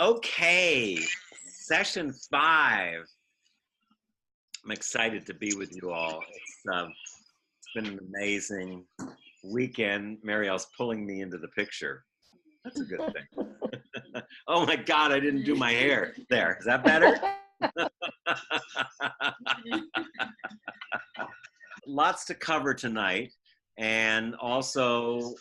Okay, session 5. I'm excited to be with you all. It's been an amazing weekend. Marielle's pulling me into the picture. That's a good thing. Oh my God, I didn't do my hair. There, is that better? Lots to cover tonight. And also,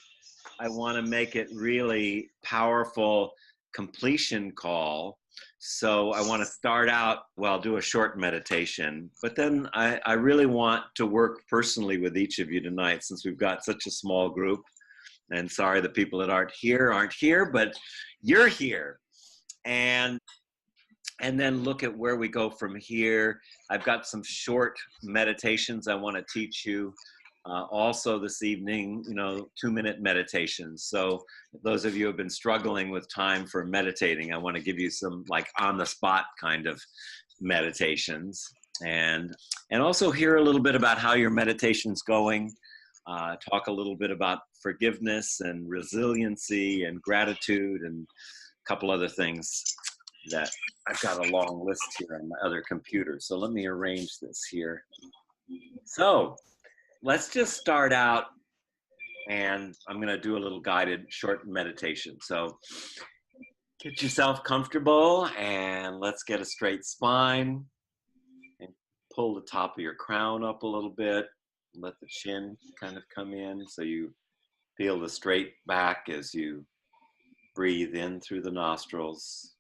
I want to make it really powerful completion call. So I want to start out, well, do a short meditation, but then I really want to work personally with each of you tonight since we've got such a small group. And sorry, the people that aren't here, but you're here. And then look at where we go from here. I've got some short meditations I want to teach you. Also this evening, 2-minute meditations. So those of you who have been struggling with time for meditating, I want to give you some like on the spot kind of meditations, and also hear a little bit about how your meditation's going. Talk a little bit about forgiveness and resiliency and gratitude and a couple other things that I've got a long list here on my other computer. So let me arrange this here. So let's just start out, and I'm going to do a little guided short meditation. So get yourself comfortable and let's get a straight spine and pull the top of your crown up a little bit. Let the chin kind of come in so you feel the straight back as you breathe in through the nostrils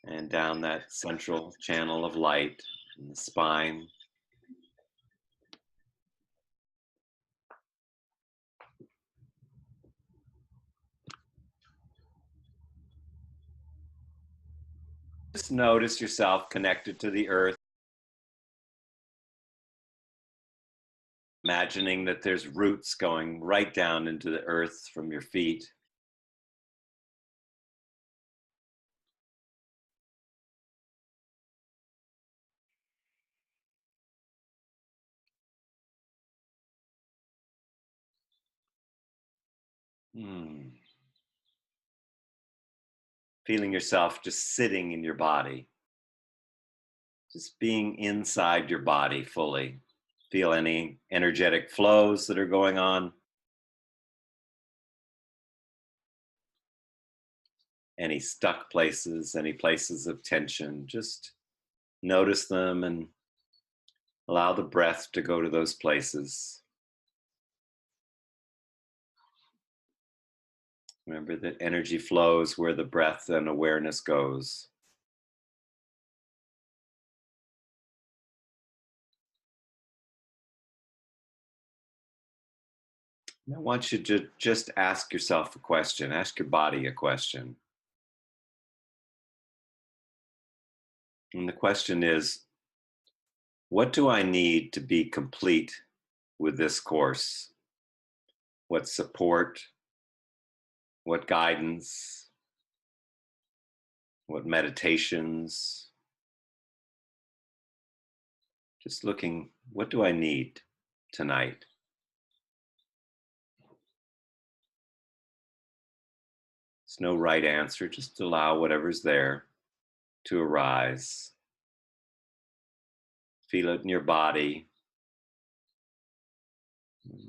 and down that central channel of light in the spine. Just notice yourself connected to the earth, imagining that there's roots going right down into the earth from your feet. Feeling yourself just sitting in your body, just being inside your body fully. Feel any energetic flows that are going on, any stuck places, any places of tension. Just notice them and allow the breath to go to those places. Remember that energy flows where the breath and awareness goes. I want you to just ask yourself a question, ask your body a question. And the question is, what do I need to be complete with this course? What support, what guidance, what meditations? Just looking, what do I need tonight? There's no right answer, just allow whatever's there to arise. Feel it in your body.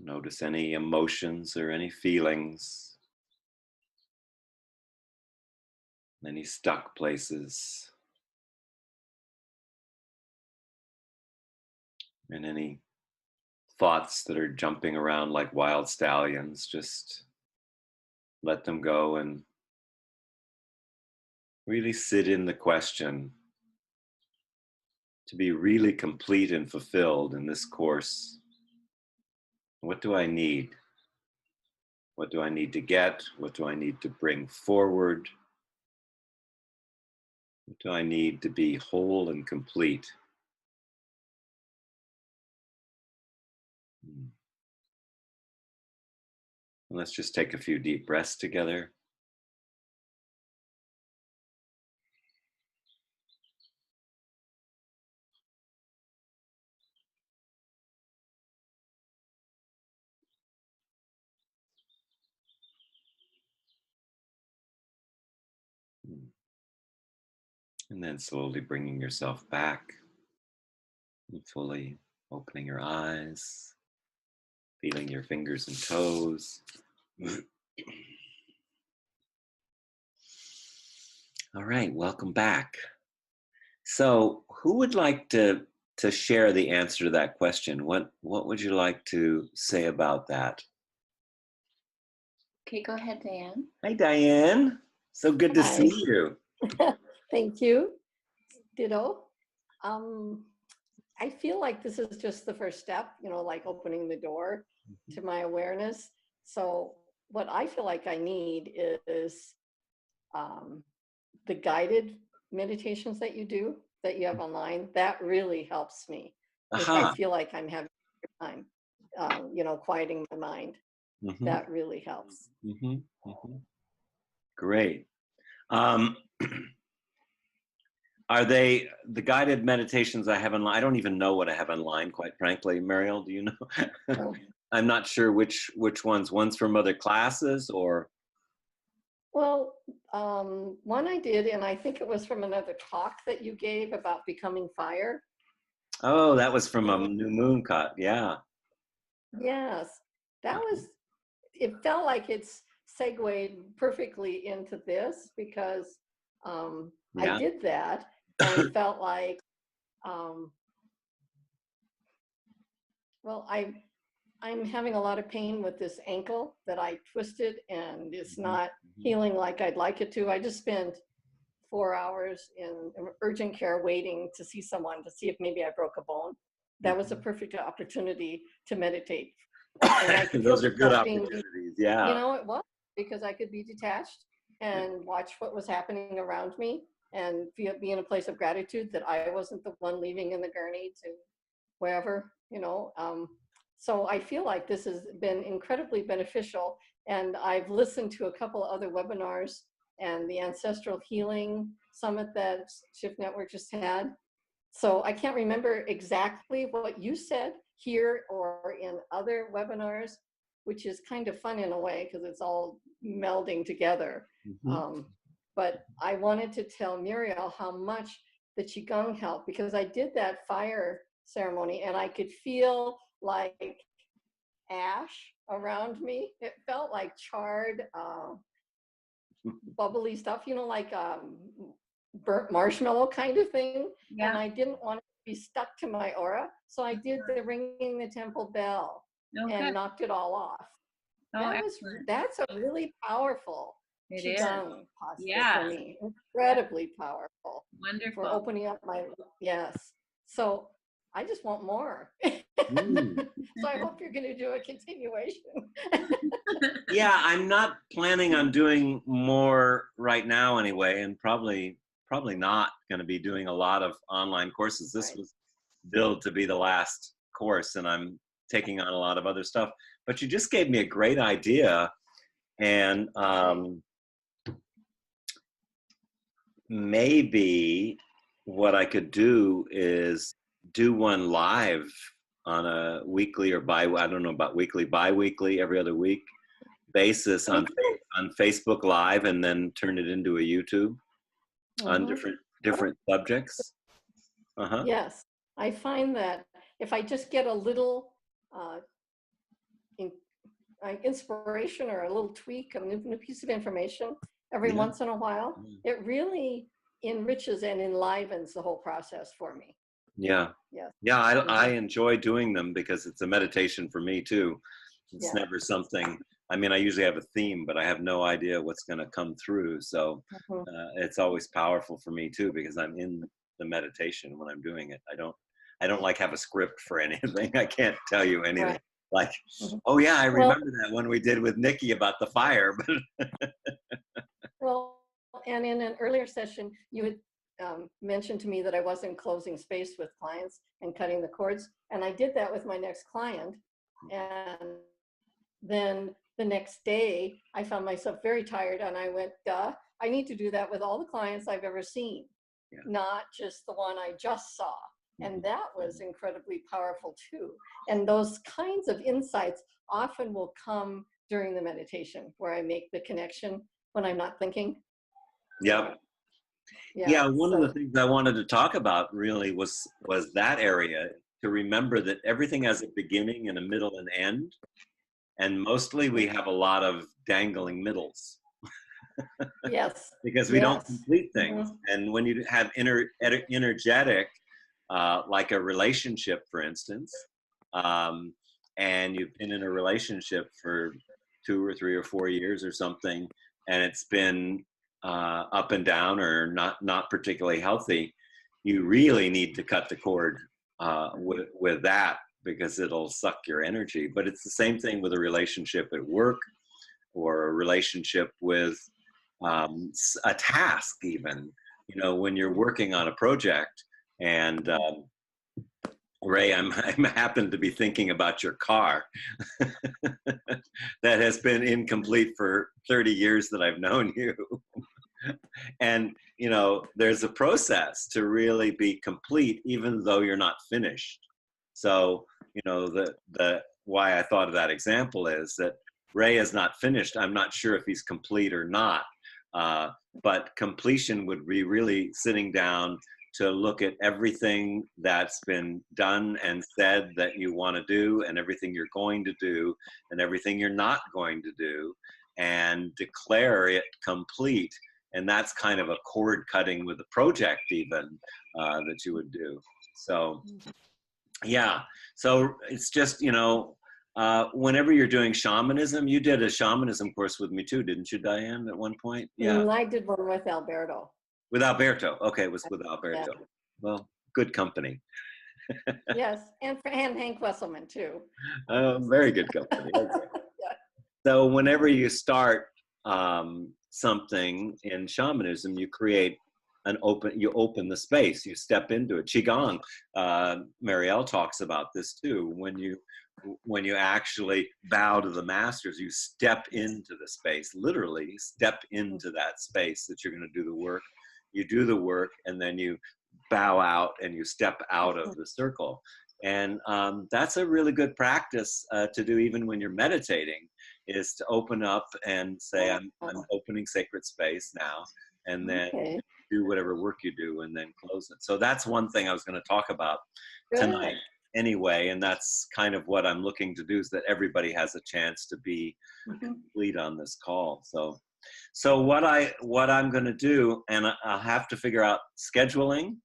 Notice any emotions or any feelings, any stuck places, and any thoughts that are jumping around like wild stallions. Just let them go and really sit in the question. To be really complete and fulfilled in this course, what do I need? What do I need to get? What do I need to bring forward? What do I need to be whole and complete? And let's just take a few deep breaths together. And then slowly bringing yourself back and fully opening your eyes, feeling your fingers and toes. All right, welcome back. So, who would like to share the answer to that question? What would you like to say about that? Okay, go ahead, Diane. Hi, Diane. So good to see Hi. you. Thank you. Ditto. I feel like this is just the first step, like opening the door to my awareness. So what I feel like I need is the guided meditations that you have online. That really helps me if I Aha. feel like I'm having a hard time, quieting my mind. Mhm, That really helps. mhm, mhm. Great. Um, are they the guided meditations I have online? I don't even know what I have online, quite frankly. Mariel, do you know? So, I'm not sure which ones. One's from other classes, or well, one I did, and I think it was from another talk that you gave about becoming fire. oh, that was from a And new moon cut. Yeah. yes, that was, it felt like it's segued perfectly into this because I Yeah. did that and felt like, um, well, I'm having a lot of pain with this ankle that I twisted and it's Mhm, not mhm, healing like I'd like it to. I just spent 4 hours in urgent care waiting to see someone to see if maybe I broke a bone. That was a mhm. perfect opportunity to meditate. And I could feel Those are good myself being, opportunities. Yeah. it was because I could be detached and watch what was happening around me and be in a place of gratitude that I wasn't the one leaving in the gurney to wherever. So I feel like this has been incredibly beneficial. And I've listened to a couple of other webinars and the Ancestral Healing Summit that Shift Network just had. So I can't remember exactly what you said here or in other webinars, which is kind of fun in a way because it's all melding together. Mhm. But I wanted to tell Muriel how much the Qigong helped because I did that fire ceremony and I could feel like ash around me. It felt like charred, bubbly stuff, like burnt marshmallow kind of thing. And Yeah. I didn't want it to be stuck to my aura. So I did the ringing the temple bell Oh, and good. knocked it all off. Oh, excellent. That's a really powerful It is. Qigong posture Yeah. for me. Incredibly powerful for Wonderful. opening up my, yes. So I just want more. Mm. So I hope you're going to do a continuation. Yeah, I'm not planning on doing more right now anyway, and probably not going to be doing a lot of online courses. This Right. was billed to be the last course, and I'm taking on a lot of other stuff. But you just gave me a great idea, and maybe what I could do is do one live on a weekly or I don't know about weekly, bi-weekly, every other week basis on Facebook Live, and then turn it into a YouTube on different subjects. Yes, I find that if I just get a little in, inspiration or a little tweak, a new piece of information every Yeah. once in a while, it really enriches and enlivens the whole process for me. Yeah. Yes. Yeah, I enjoy doing them because it's a meditation for me too. It's Yeah. never something, I mean, I usually have a theme, but I have no idea what's going to come through. So it's always powerful for me too, because I'm in the meditation when I'm doing it. I don't like have a script for anything. I can't tell you anything. Right. Like, Mhm. oh yeah, I Well- remember that one we did with Nikki about the fire. Well, and in an earlier session, you had mentioned to me that I wasn't closing space with clients and cutting the cords. And I did that with my next client. And then the next day, I found myself very tired and I went, duh, I need to do that with all the clients I've ever seen, not just the one I just saw. And that was incredibly powerful too. And those kinds of insights often will come during the meditation where I make the connection when I'm not thinking. Yep. Yeah, one of So the things I wanted to talk about really was that area, to remember that everything has a beginning and a middle and end, and mostly we have a lot of dangling middles yes, because we don't yes. complete things. Mhm. And when you have energetic, like a relationship, for instance, um, and you've been in a relationship for 2 or 3 or 4 years or something, and it's been up and down or not particularly healthy, you really need to cut the cord with that, because it'll suck your energy. But it's the same thing with a relationship at work, or a relationship with a task, even, when you're working on a project. And Ray, I'm happen to be thinking about your car that has been incomplete for 30 years that I've known you. And there's a process to really be complete, even though you're not finished. So the why I thought of that example is that Ray is not finished. I'm not sure if he's complete or not, but completion would be really sitting down to look at everything that's been done and said that you want to do, and everything you're going to do, and everything you're not going to do, and declare it complete. And that's kind of a cord cutting with a project, even, that you would do. So yeah, so it's just, whenever you're doing shamanism, you did a shamanism course with me too, didn't you, Diane, at one point? Yeah. And I did one with Alberto. With Alberto. Okay, it was with Yeah. Alberto. Well, good company. Yes, and Hank Wesselman too. Very good company. Okay. Yeah. So whenever you start something in shamanism, you create you open the space, you step into it. Qigong, Marielle talks about this too. When you actually bow to the masters, you step into the space, literally step into that space that you're going to do the work. You do the work, and then you bow out and you step out of the circle. And that's a really good practice to do even when you're meditating, is to open up and say, I'm opening sacred space now, and then do whatever work you do, and then close it. So that's one thing I was going to talk about tonight anyway, and that's kind of what I'm looking to do, is that everybody has a chance to be complete on this call. So what I'm going to do, and I'll have to figure out scheduling,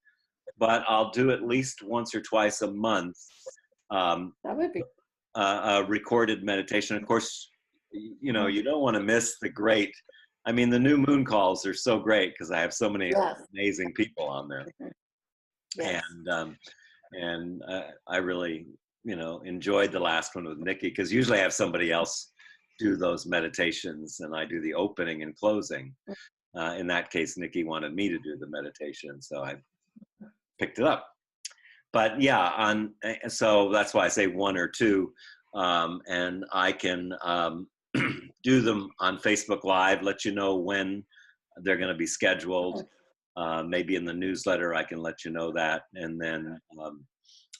but I'll do at least once or twice a month That would be a recorded meditation. Of course, you don't want to miss the new moon calls are so great, because I have so many amazing people on there. Yes. And I really enjoyed the last one with Nikki, because usually I have somebody else do those meditations and I do the opening and closing. In that case, Nikki wanted me to do the meditation, so I picked it up. But yeah, so that's why I say one or two, and I can do them on Facebook Live, let you know when they're going to be scheduled. Maybe in the newsletter I can let you know that, and then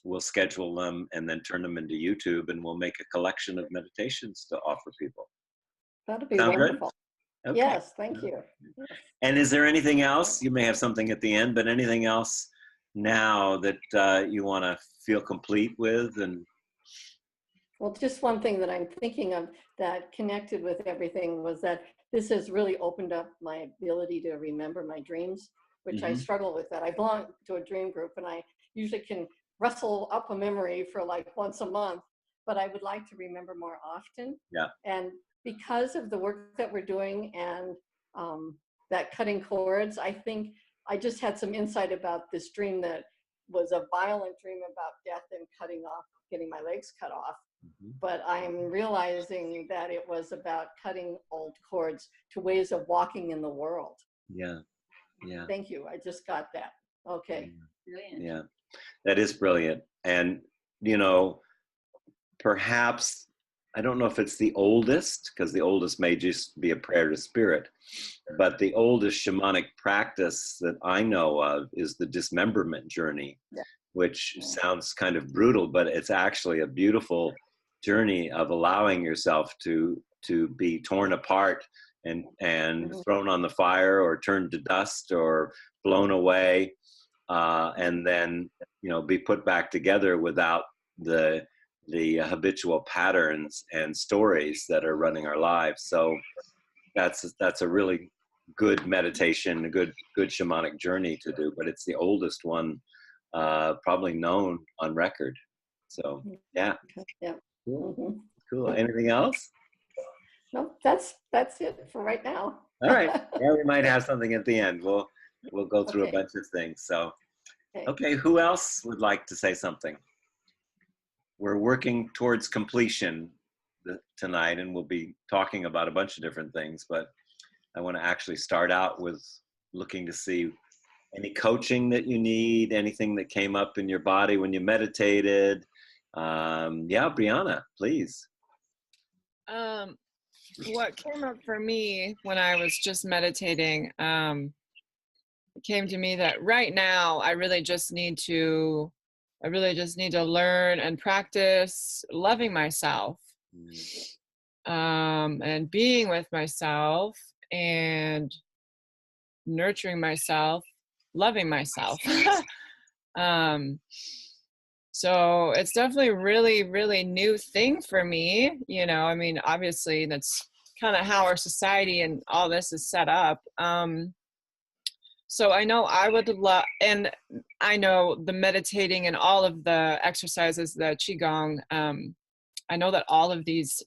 we'll schedule them and then turn them into YouTube, and we'll make a collection of meditations to offer people. That'd be Sound wonderful. good? Okay. Yes, thank you. And is there anything else? You may have something at the end, but anything else now that you want to feel complete with? And Well, just one thing that I'm thinking of that connected with everything was that this has really opened up my ability to remember my dreams, which I struggle with that. I belong to a dream group, and I usually can wrestle up a memory for like once a month, but I would like to remember more often. Yeah. And because of the work that we're doing and that cutting cords, I think I just had some insight about this dream that was a violent dream about death and getting my legs cut off. But I'm realizing that it was about cutting old cords to ways of walking in the world. Yeah. Thank you. I just got that. Okay. Brilliant. Yeah, that is brilliant. And, perhaps, I don't know if it's the oldest, because the oldest may just be a prayer to spirit, but the oldest shamanic practice that I know of is the dismemberment journey, which sounds kind of brutal, but it's actually a beautiful journey of allowing yourself to be torn apart and Mhm. thrown on the fire or turned to dust or blown away, and then be put back together without the habitual patterns and stories that are running our lives. So that's a really good meditation, a good shamanic journey to do. But it's the oldest one probably known on record. So yeah, Yeah. cool, Mhm. cool. Anything else? No, that's it for right now. All right. Yeah, we might have something at the end. We'll go through a Okay. bunch of things. So Okay. okay, who else would like to say something? We're working towards completion tonight, and we'll be talking about a bunch of different things, but I want to actually start out with looking to see any coaching that you need, anything that came up in your body when you meditated. Yeah, Brianna, please. What came up for me when I was just meditating, it came to me that right now I really just need to learn and practice loving myself, and being with myself and nurturing myself, loving myself. um, so it's definitely a really, really new thing for me. I mean, obviously that's kind of how our society and all this is set up. So I know I would love, and I know the meditating and all of the exercises, the qigong. I know that all of these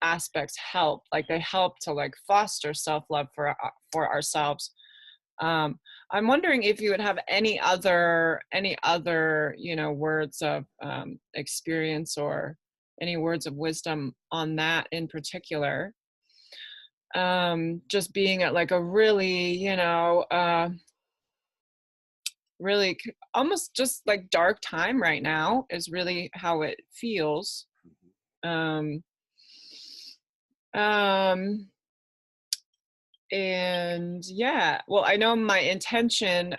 aspects help. Like they help to like foster self-love for ourselves. I'm wondering if you would have any other words of experience or any words of wisdom on that in particular. Just being at like a really really almost just like dark time right now is really how it feels. um um and yeah, well, I know my intention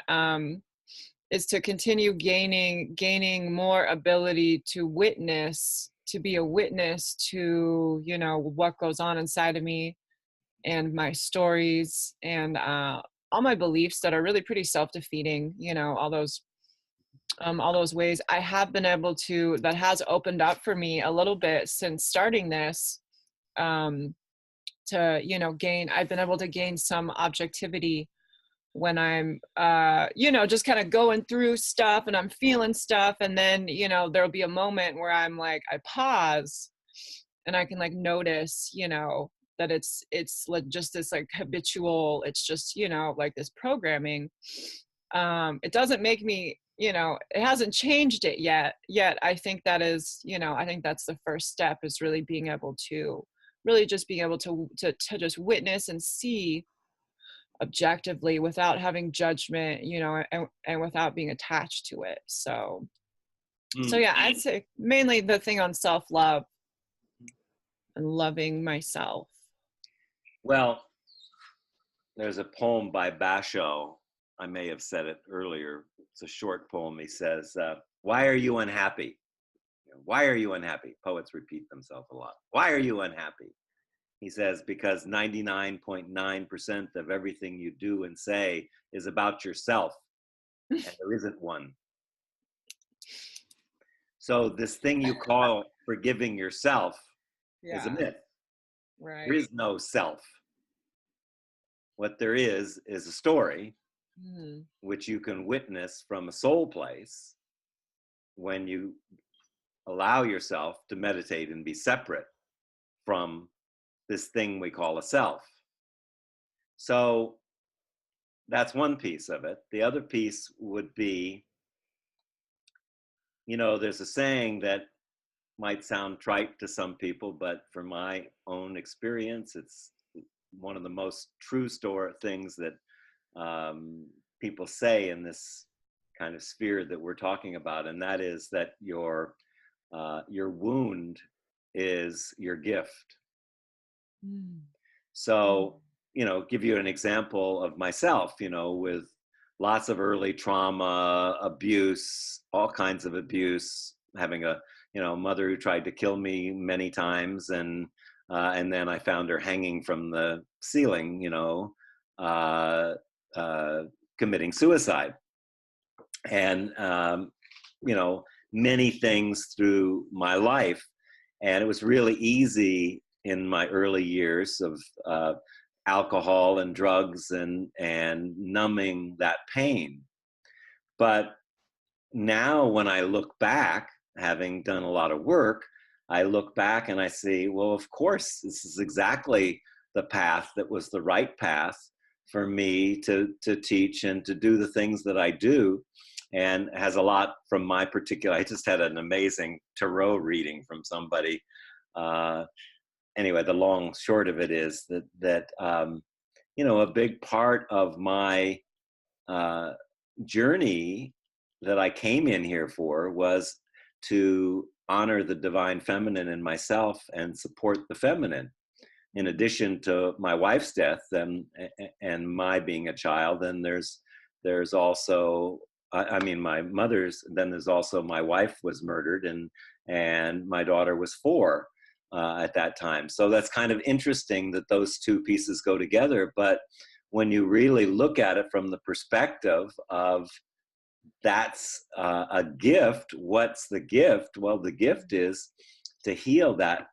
is to continue gaining more ability to be a witness to what goes on inside of me and my stories and all my beliefs that are really pretty self-defeating. All those ways I have been able to, that has opened up for me a little bit since starting this, to I've been able to gain some objectivity when I'm just kind of going through stuff and I'm feeling stuff, and then there'll be a moment where I'm like, I pause and I can like notice that it's like just this like habitual, it's just like this programming. It doesn't make me, it hasn't changed it yet. I think that is, I think that's the first step, is really being able to just witness and see objectively without having judgment, and without being attached to it. So yeah, I'd say mainly the thing on self-love and loving myself. Well, there's a poem by Basho. I may have said it earlier. It's a short poem. He says, why are you unhappy? Why are you unhappy? Poets repeat themselves a lot. Why are you unhappy? He says, because 99.9% of everything you do and say is about yourself, and there isn't one. So this thing you call forgiving yourself is a myth. Right. There is no self. What there is a story, which you can witness from a soul place when you allow yourself to meditate and be separate from this thing we call a self. So that's one piece of it. The other piece would be, there's a saying that might sound trite to some people, but from my own experience, it's one of the most true things that people say in this kind of sphere that we're talking about, and that is that your wound is your gift. So, give you an example of myself, with lots of early trauma, abuse, all kinds of abuse, having a mother who tried to kill me many times, and And then I found her hanging from the ceiling, uh, committing suicide. And, many things through my life. And it was really easy in my early years of alcohol and drugs and numbing that pain. But now when I look back, having done a lot of work, I look back and I see, well, of course, this is exactly the path that was the right path for me to teach and to do the things that I do. And has a lot from my particular, I just had an amazing tarot reading from somebody. Anyway, the long short of it is that a big part of my journey that I came in here for was to honor the divine feminine in myself and support the feminine. In addition to my wife's death and my being a child, then there's also, my mother's, then there's also my wife was murdered and my daughter was 4 at that time. So that's kind of interesting that those two pieces go together. But when you really look at it from the perspective of that's a gift, what's the gift? Well, the gift is to heal that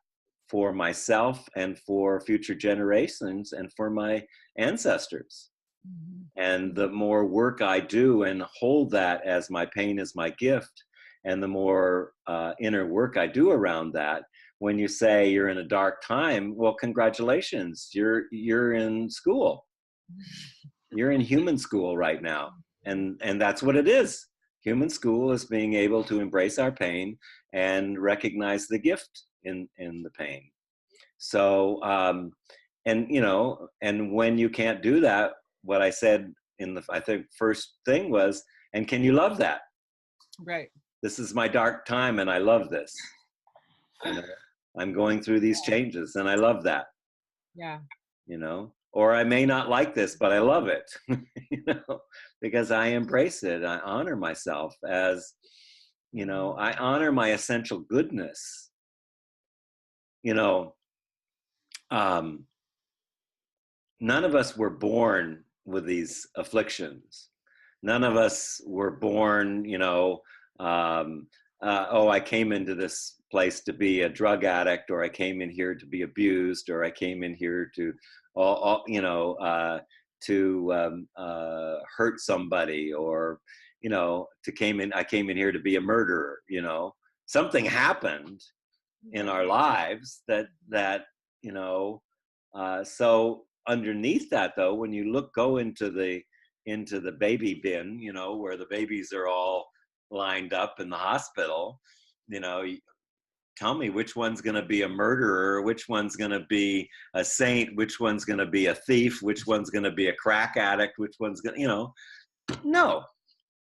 for myself and for future generations and for my ancestors. Mm-hmm. And the more work I do and hold that as my pain is my gift, and the more inner work I do around that, when you say you're in a dark time, well, congratulations, you're in school. You're in human school right now. And that's what it is. Human school is being able to embrace our pain and recognize the gift in the pain. So, and when you can't do that, what I said I think first thing was, and can you love that? Right. This is my dark time and I love this. I'm going through these changes and I love that. Yeah. Or I may not like this, but I love it, because I embrace it. I honor myself as, I honor my essential goodness. None of us were born with these afflictions. None of us were born, I came into this place to be a drug addict, or I came in here to be abused, or I came in here to hurt somebody, or I came in here to be a murderer. Something happened in our lives that so underneath that, though, when you go into the baby bin, where the babies are all lined up in the hospital, tell me which one's going to be a murderer, which one's going to be a saint, which one's going to be a thief, which one's going to be a crack addict, which one's going to, no.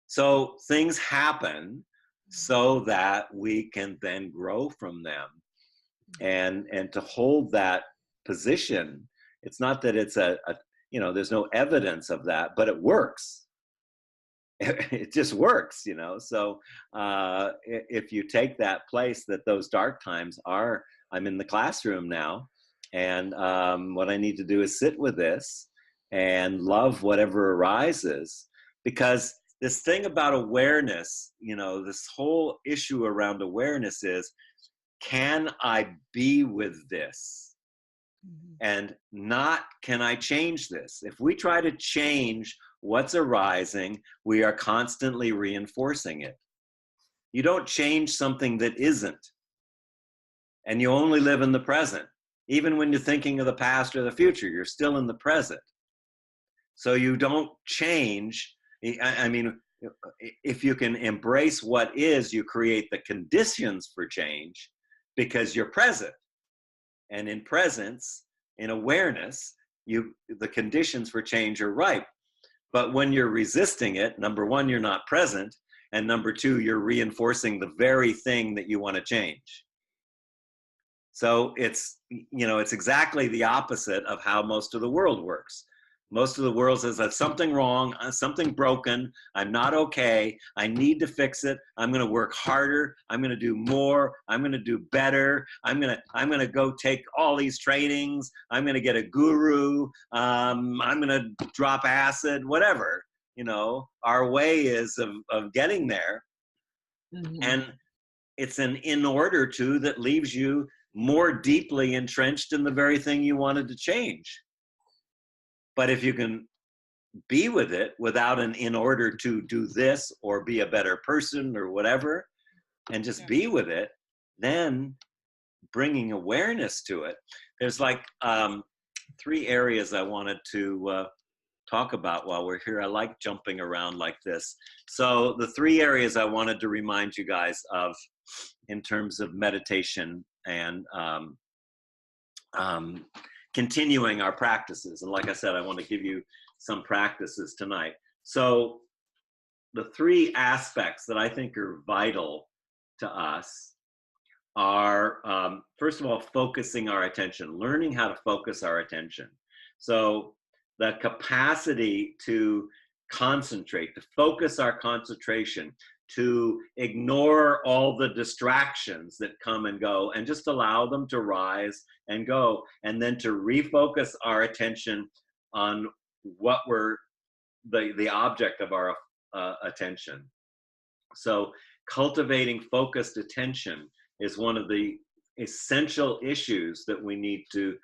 So things happen so that we can then grow from them. And to hold that position, it's not that it's there's no evidence of that, but it works. It just works, So if you take that place that those dark times are, I'm in the classroom now, and what I need to do is sit with this and love whatever arises, because this thing about awareness, this whole issue around awareness is, can I be with this? And not, can I change this? If we try to change what's arising, we are constantly reinforcing it. You don't change something that isn't. And you only live in the present. Even when you're thinking of the past or the future, you're still in the present. So you don't change. I mean, if you can embrace what is, you create the conditions for change, because you're present. And in presence, in awareness, the conditions for change are ripe. But when you're resisting it, number one, you're not present. And number two, you're reinforcing the very thing that you want to change. So it's exactly the opposite of how most of the world works. Most of the world says that's something wrong, something broken. I'm not okay. I need to fix it. I'm going to work harder. I'm going to do more. I'm going to do better. I'm going to go take all these trainings. I'm going to get a guru. I'm going to drop acid, whatever. You know, our way is of getting there. Mhm. And it's an in order to that leaves you more deeply entrenched in the very thing you wanted to change. But if you can be with it without an in order to do this or be a better person or whatever, and just Yeah. be with it, then bringing awareness to it. There's like 3 areas I wanted to talk about while we're here. I like jumping around like this. So the 3 areas I wanted to remind you guys of in terms of meditation and continuing our practices. And like I said, I want to give you some practices tonight. So the 3 aspects that I think are vital to us are, first of all, focusing our attention, learning how to focus our attention. So the capacity to concentrate, to focus our concentration, to ignore all the distractions that come and go and just allow them to rise and go, and then to refocus our attention on what we're the object of our attention. So cultivating focused attention is one of the essential issues that we need to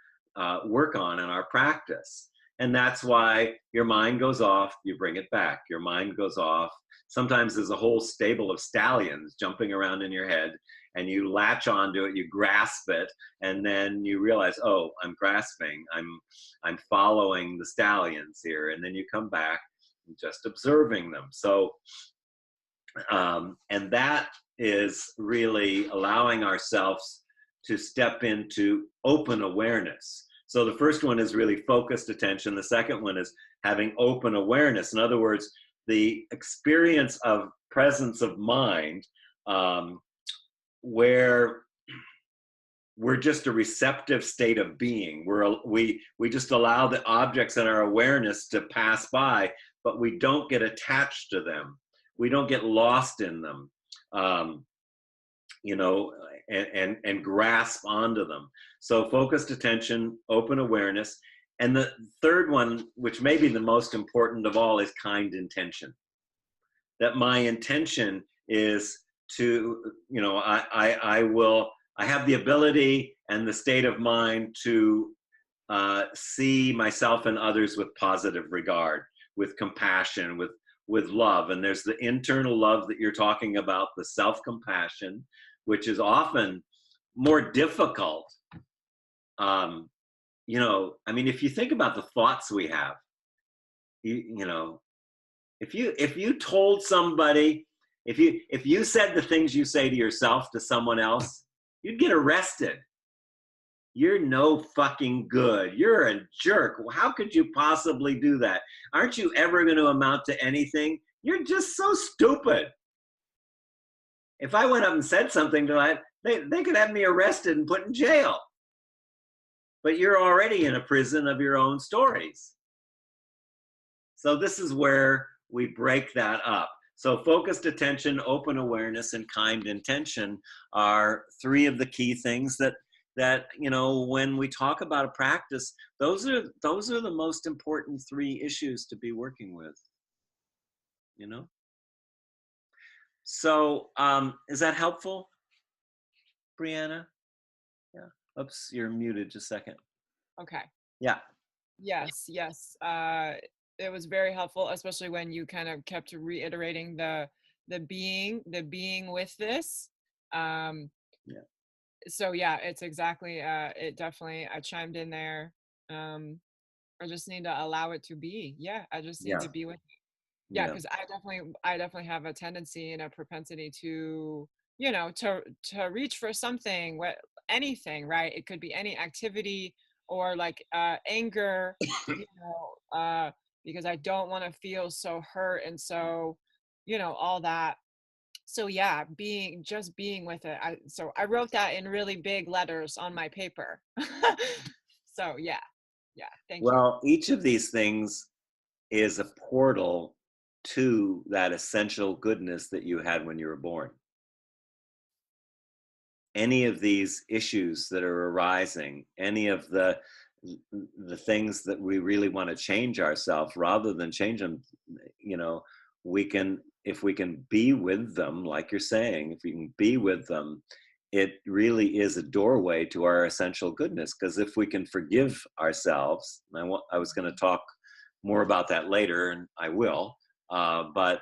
work on in our practice. And that's why your mind goes off, you bring it back. Your mind goes off. Sometimes there's a whole stable of stallions jumping around in your head, and you latch onto it, you grasp it, and then you realize, oh, I'm grasping, I'm following the stallions here, and then you come back just observing them. So, and that is really allowing ourselves to step into open awareness. So the first one is really focused attention. The second one is having open awareness. In other words, the experience of presence of mind, where we're just a receptive state of being. We just allow the objects in our awareness to pass by, but we don't get attached to them. We don't get lost in them, you know, and grasp onto them. So focused attention, open awareness. And the third one, which may be the most important of all, is kind intention. That my intention is to, you know, I have the ability and the state of mind to see myself and others with positive regard, with compassion, with love. And there's the internal love that you're talking about, the self-compassion, which is often more difficult. You know, I mean, if you think about the thoughts we have, you know, if you told somebody, if you said the things you say to yourself to someone else, you'd get arrested. You're no fucking good. You're a jerk. How could you possibly do that? Aren't you ever going to amount to anything? You're just so stupid. If I went up and said something to that, they could have me arrested and put in jail. But you're already in a prison of your own stories. So this is where we break that up. So focused attention, open awareness, and kind intention are 3 of the key things that you know, when we talk about a practice, those are the most important 3 issues to be working with, you know. So is that helpful, Brianna? Yeah. Oops, you're muted. Just a second. Okay. Yeah. Yes. It was very helpful, especially when you kind of kept reiterating the being with this. Yeah. So yeah, it's exactly, it definitely, I chimed in there. I just need to allow it to be. Yeah, I just need Yeah. to be with it. Yeah, Yeah. because I definitely have a tendency and a propensity to, you know, to reach for something, anything, right? It could be any activity, or like anger, you know, because I don't want to feel so hurt, and so, you know, all that. So yeah, just being with it. So I wrote that in really big letters on my paper. So yeah. Yeah, thank you. Well, each of these things is a portal to that essential goodness that you had when you were born. Any of these issues that are arising, any of the things that we really want to change ourselves, rather than change them, you know, we can, if we can be with them, like you're saying, if we can be with them, it really is a doorway to our essential goodness. Because if we can forgive ourselves, and I was going to talk more about that later, and I will, but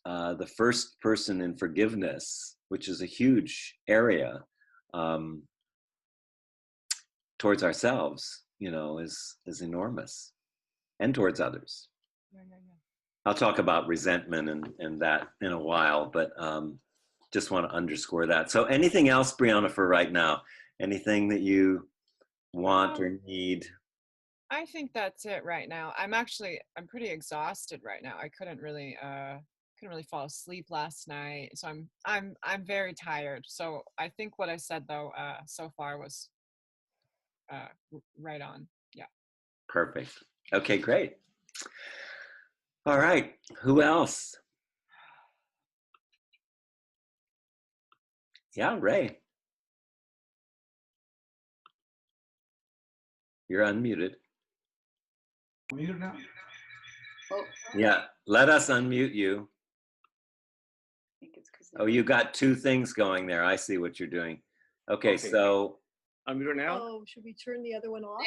the first person in forgiveness, which is a huge area, towards ourselves, you know, is enormous, and towards others. Yeah. I'll talk about resentment and that in a while, but just want to underscore that. So anything else, Brianna, for right now? Anything that you want or need? I think that's it right now. I'm pretty exhausted right now. I couldn't really fall asleep last night, so I'm very tired. So I think what I said though so far was right on. Yeah. Perfect. Okay, great. All right. Who else? Yeah, Ray. You're unmuted. Muted now? Oh, Yeah, let us unmute you. I think it's 'cause Oh, you got two things going there. I see what you're doing. Okay, Okay. so I'm muted now? Oh, should we turn the other one off?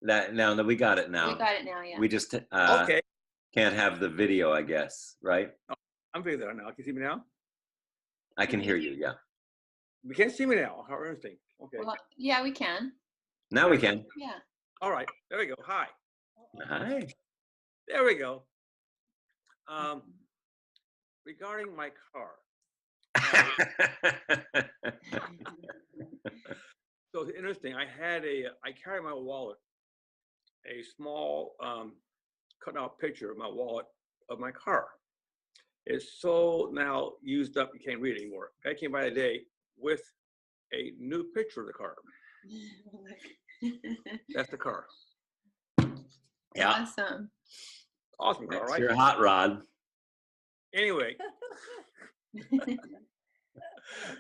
there, now we got it now. we got it now, yeah. We just Okay, can't have the video, I guess, right? I'm figuring that out now. Can you see me now? I can hear you, yeah. We can't see me now. How interesting. Okay. Well, yeah, we can. Now we can. Yeah. All right. There we go. Hi. Hi. There we go. Regarding my car. So it's interesting. I carry my wallet, a small cut out picture of my wallet of my car. It's so now used up, you can't read it anymore. I came by today with a new picture of the car. That's the car. Yeah, Awesome. Awesome car, it's right? your hot rod. Anyway,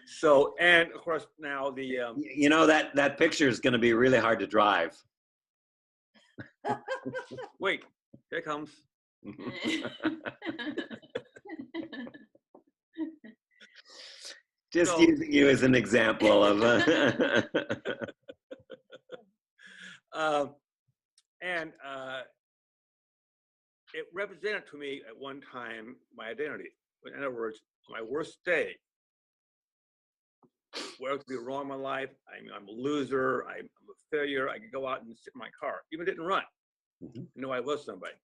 so, and of course now the You know, that picture is going to be really hard to drive. wait, here it comes. Just So- using you as an example of it represented to me at one time my identity. In other words, my worst day, where I could be wrong in my life. I'm a loser. I'm a failure. I could go out and sit in my car, even didn't run. Mhm. I know I was somebody.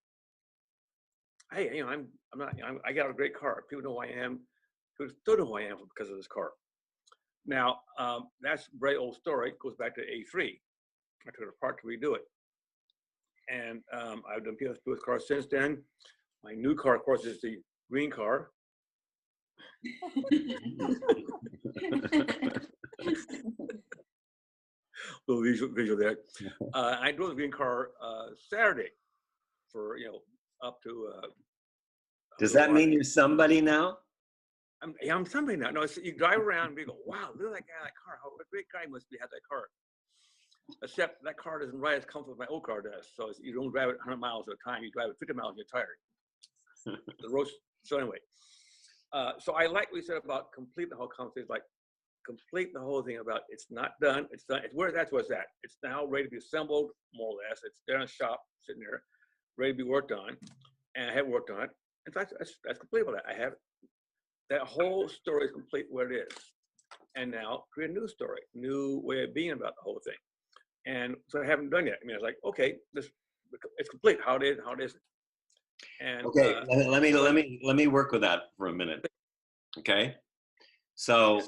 Hey, you know, I got a great car. People know who I am. People still know who I am because of this car. Now, that's a very old story. It goes back to A3. I took it apart to redo it. And I've done PSP with cars since then. My new car, of course, is the green car. Little visual there. I drove the green car Saturday for, you know, up to. Does that mean you're somebody now? I'm somebody now. No, you drive around and you go, wow, look at that guy in that car. What a great guy must be, have that car. Except that car doesn't ride as comfortable as my old car does. So you don't drive it 100 miles at a time. You drive it 50 miles and you're tired. The roast. So anyway, so I like what you said about complete the whole conversation. Like complete the whole thing about it's not done. It's done. It's where that's what's at. It's now ready to be assembled, more or less. It's there in the shop, sitting there, ready to be worked on. And I have worked on it. In fact, that's complete with that. I have that whole story is complete where it is. And now create a new story, new way of being about the whole thing. And so I haven't done yet. I mean, I was like, okay, it's complete. How it is, how it isn't. And Okay, let me work with that for a minute. Okay, so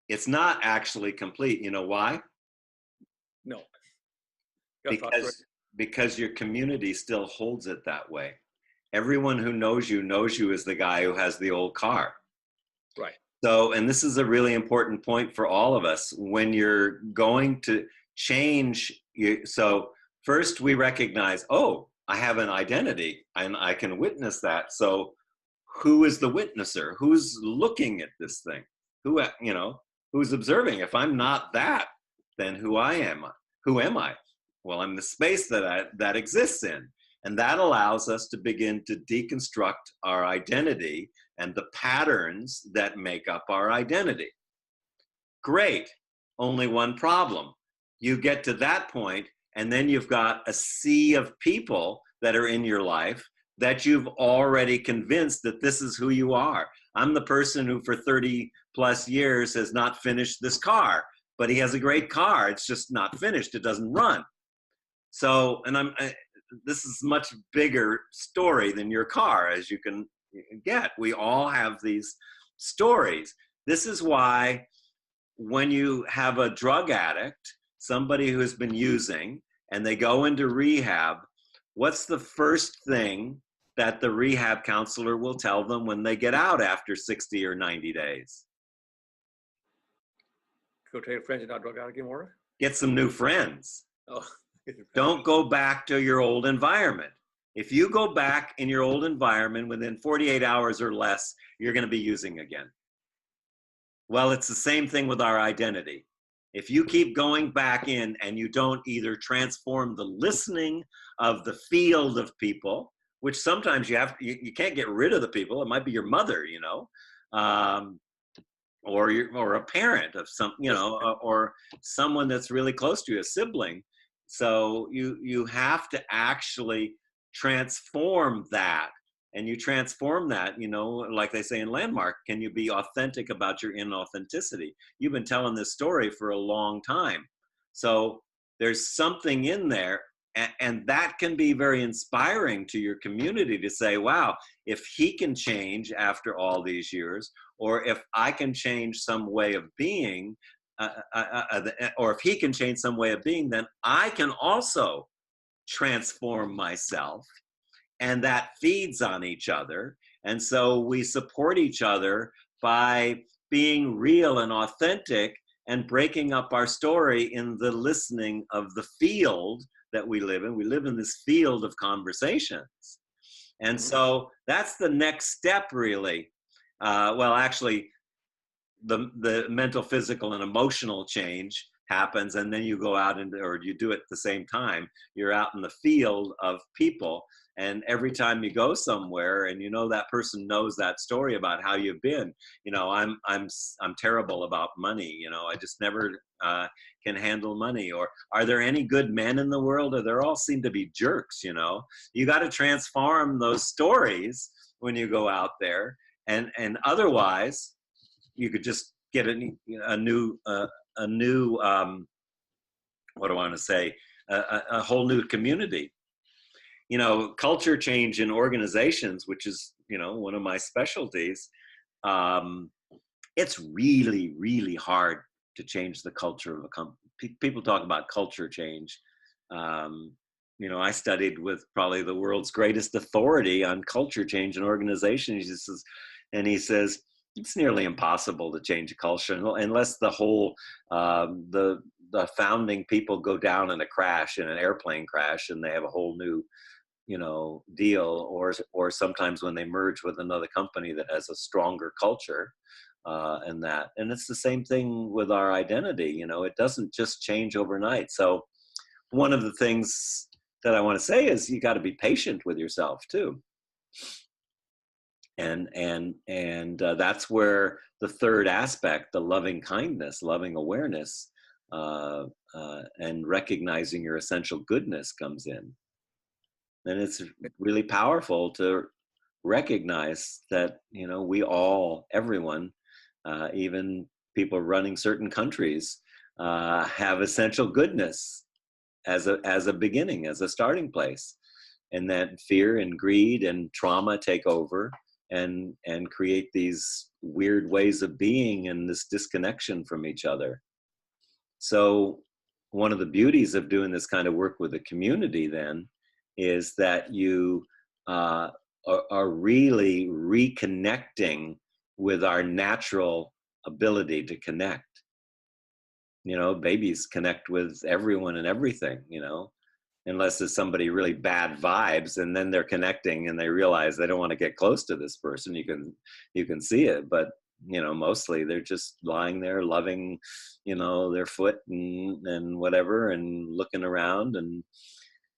it's not actually complete. You know why? no. Because your community still holds it that way. Everyone who knows you as the guy who has the old car. Right. So, and this is a really important point for all of us. When you're going to change So first we recognize, oh, I have an identity and I can witness that. So who is the witnesser? Who's looking at this thing? Who's observing? If I'm not that, then who am I? Well, I'm the space that exists in. And that allows us to begin to deconstruct our identity and the patterns that make up our identity. Great. Only one problem. You get to that point, and then you've got a sea of people that are in your life that you've already convinced that this is who you are. I'm the person who for 30 plus years has not finished this car, but he has a great car. It's just not finished. It doesn't run. So, and this is a much bigger story than your car, as you can get. We all have these stories. This is why when you have a drug addict, somebody who has been using, and they go into rehab, what's the first thing that the rehab counselor will tell them when they get out after 60 or 90 days? Go tell your friends you're not drug addict anymore? Get some new friends. Oh. Don't go back to your old environment. If you go back in your old environment within 48 hours or less, you're going to be using again. Well, it's the same thing with our identity. If you keep going back in and you don't either transform the listening of the field of people, which sometimes you can't get rid of the people. It might be your mother, or a parent of some, or someone that's really close to you, a sibling. So you have to actually transform that. And you transform that, like they say in Landmark, can you be authentic about your inauthenticity? You've been telling this story for a long time. So there's something in there, and that can be very inspiring to your community to say, wow, if he can change after all these years, or if I can change some way of being, or if he can change some way of being, then I can also transform myself. And that feeds on each other. And so we support each other by being real and authentic and breaking up our story in the listening of the field that we live in. We live in this field of conversations. And so that's the next step, really. Actually, the mental, physical, and emotional change happens, and then you go out or you do it at the same time. You're out in the field of people, and every time you go somewhere, and that person knows that story about how you've been. I'm terrible about money. I just never can handle money. Or are there any good men in the world? Or they all seem to be jerks. You got to transform those stories when you go out there, and otherwise, you could just get a new what do I want to say? A whole new community. Culture change in organizations, which is one of my specialties. It's really, really hard to change the culture of a company. People talk about culture change. I studied with probably the world's greatest authority on culture change in organizations. He says it's nearly impossible to change a culture unless the whole the founding people go down in an airplane crash, and they have a whole new deal, or sometimes when they merge with another company that has a stronger culture, and it's the same thing with our identity. It doesn't just change overnight. So one of the things that I want to say is you got to be patient with yourself too. And that's where the third aspect, the loving kindness, loving awareness, and recognizing your essential goodness comes in. And it's really powerful to recognize that, everyone, even people running certain countries, have essential goodness as a beginning, as a starting place. And that fear and greed and trauma take over and create these weird ways of being and this disconnection from each other. So one of the beauties of doing this kind of work with the community then is that you are really reconnecting with our natural ability to connect. You know, babies connect with everyone and everything, you know, unless there's somebody really bad vibes, and then they're connecting and they realize they don't want to get close to this person. You can see it, but you know, mostly they're just lying there loving, you know, their foot and whatever, and looking around, and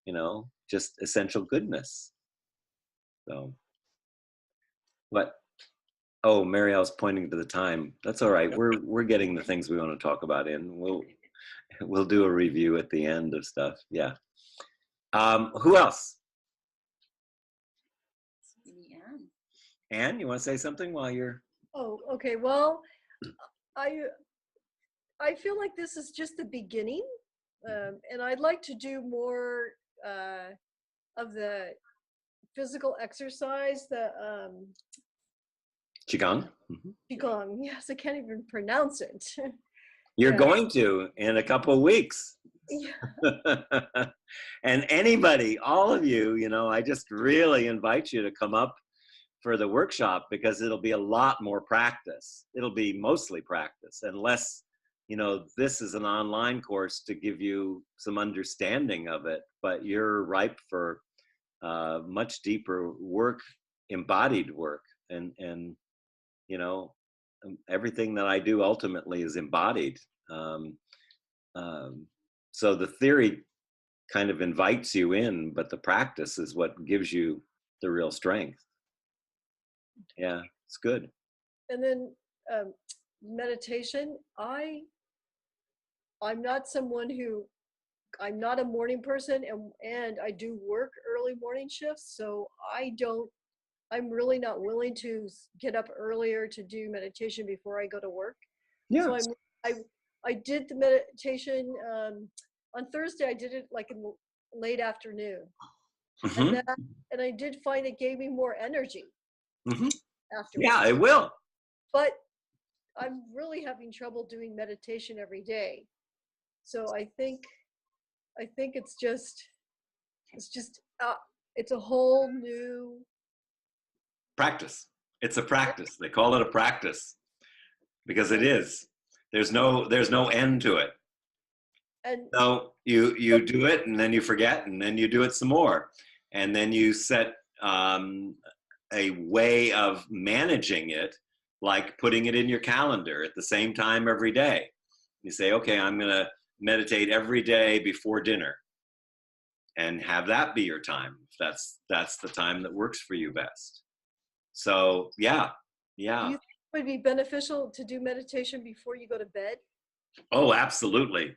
you know, just essential goodness. So what? Oh, Marielle's pointing to the time. That's all right. We're getting the things we want to talk about in. We'll do a review at the end of stuff. Yeah. Who else? Leanne. Anne, you want to say something while you're? Oh, okay. Well, I feel like this is just the beginning, and I'd like to do more of the physical exercise, the Qigong. Mm-hmm. qigong. Yes, I can't even pronounce it. You're Yeah. going to in a couple of weeks. Yeah. And anybody, all of you, you know, I just really invite you to come up for the workshop, because it'll be a lot more practice. It'll be mostly practice, unless, you know, this is an online course to give you some understanding of it, but you're ripe for much deeper work, embodied work, and you know, everything that I do ultimately is embodied. So the theory kind of invites you in, but the practice is what gives you the real strength. Yeah, it's good. And then meditation. I'm not someone who, I'm not a morning person, and I do work early morning shifts, so I'm really not willing to get up earlier to do meditation before I go to work. Yeah. So I did the meditation on Thursday. I did it like in the late afternoon, Mhm. and I did find it gave me more energy Mhm. afterwards. Yeah, it will. But I'm really having trouble doing meditation every day. So I think it's just it's a whole new Practice. It's a practice. They call it a practice because it is. There's no end to it. and So you do it, and then you forget, and then you do it some more, and then you set a way of managing it, like putting it in your calendar at the same time every day. You say, okay, I'm going to meditate every day before dinner, and have that be your time. That's the time that works for you best. So yeah. do you think it would be beneficial to do meditation before you go to bed? Oh, absolutely.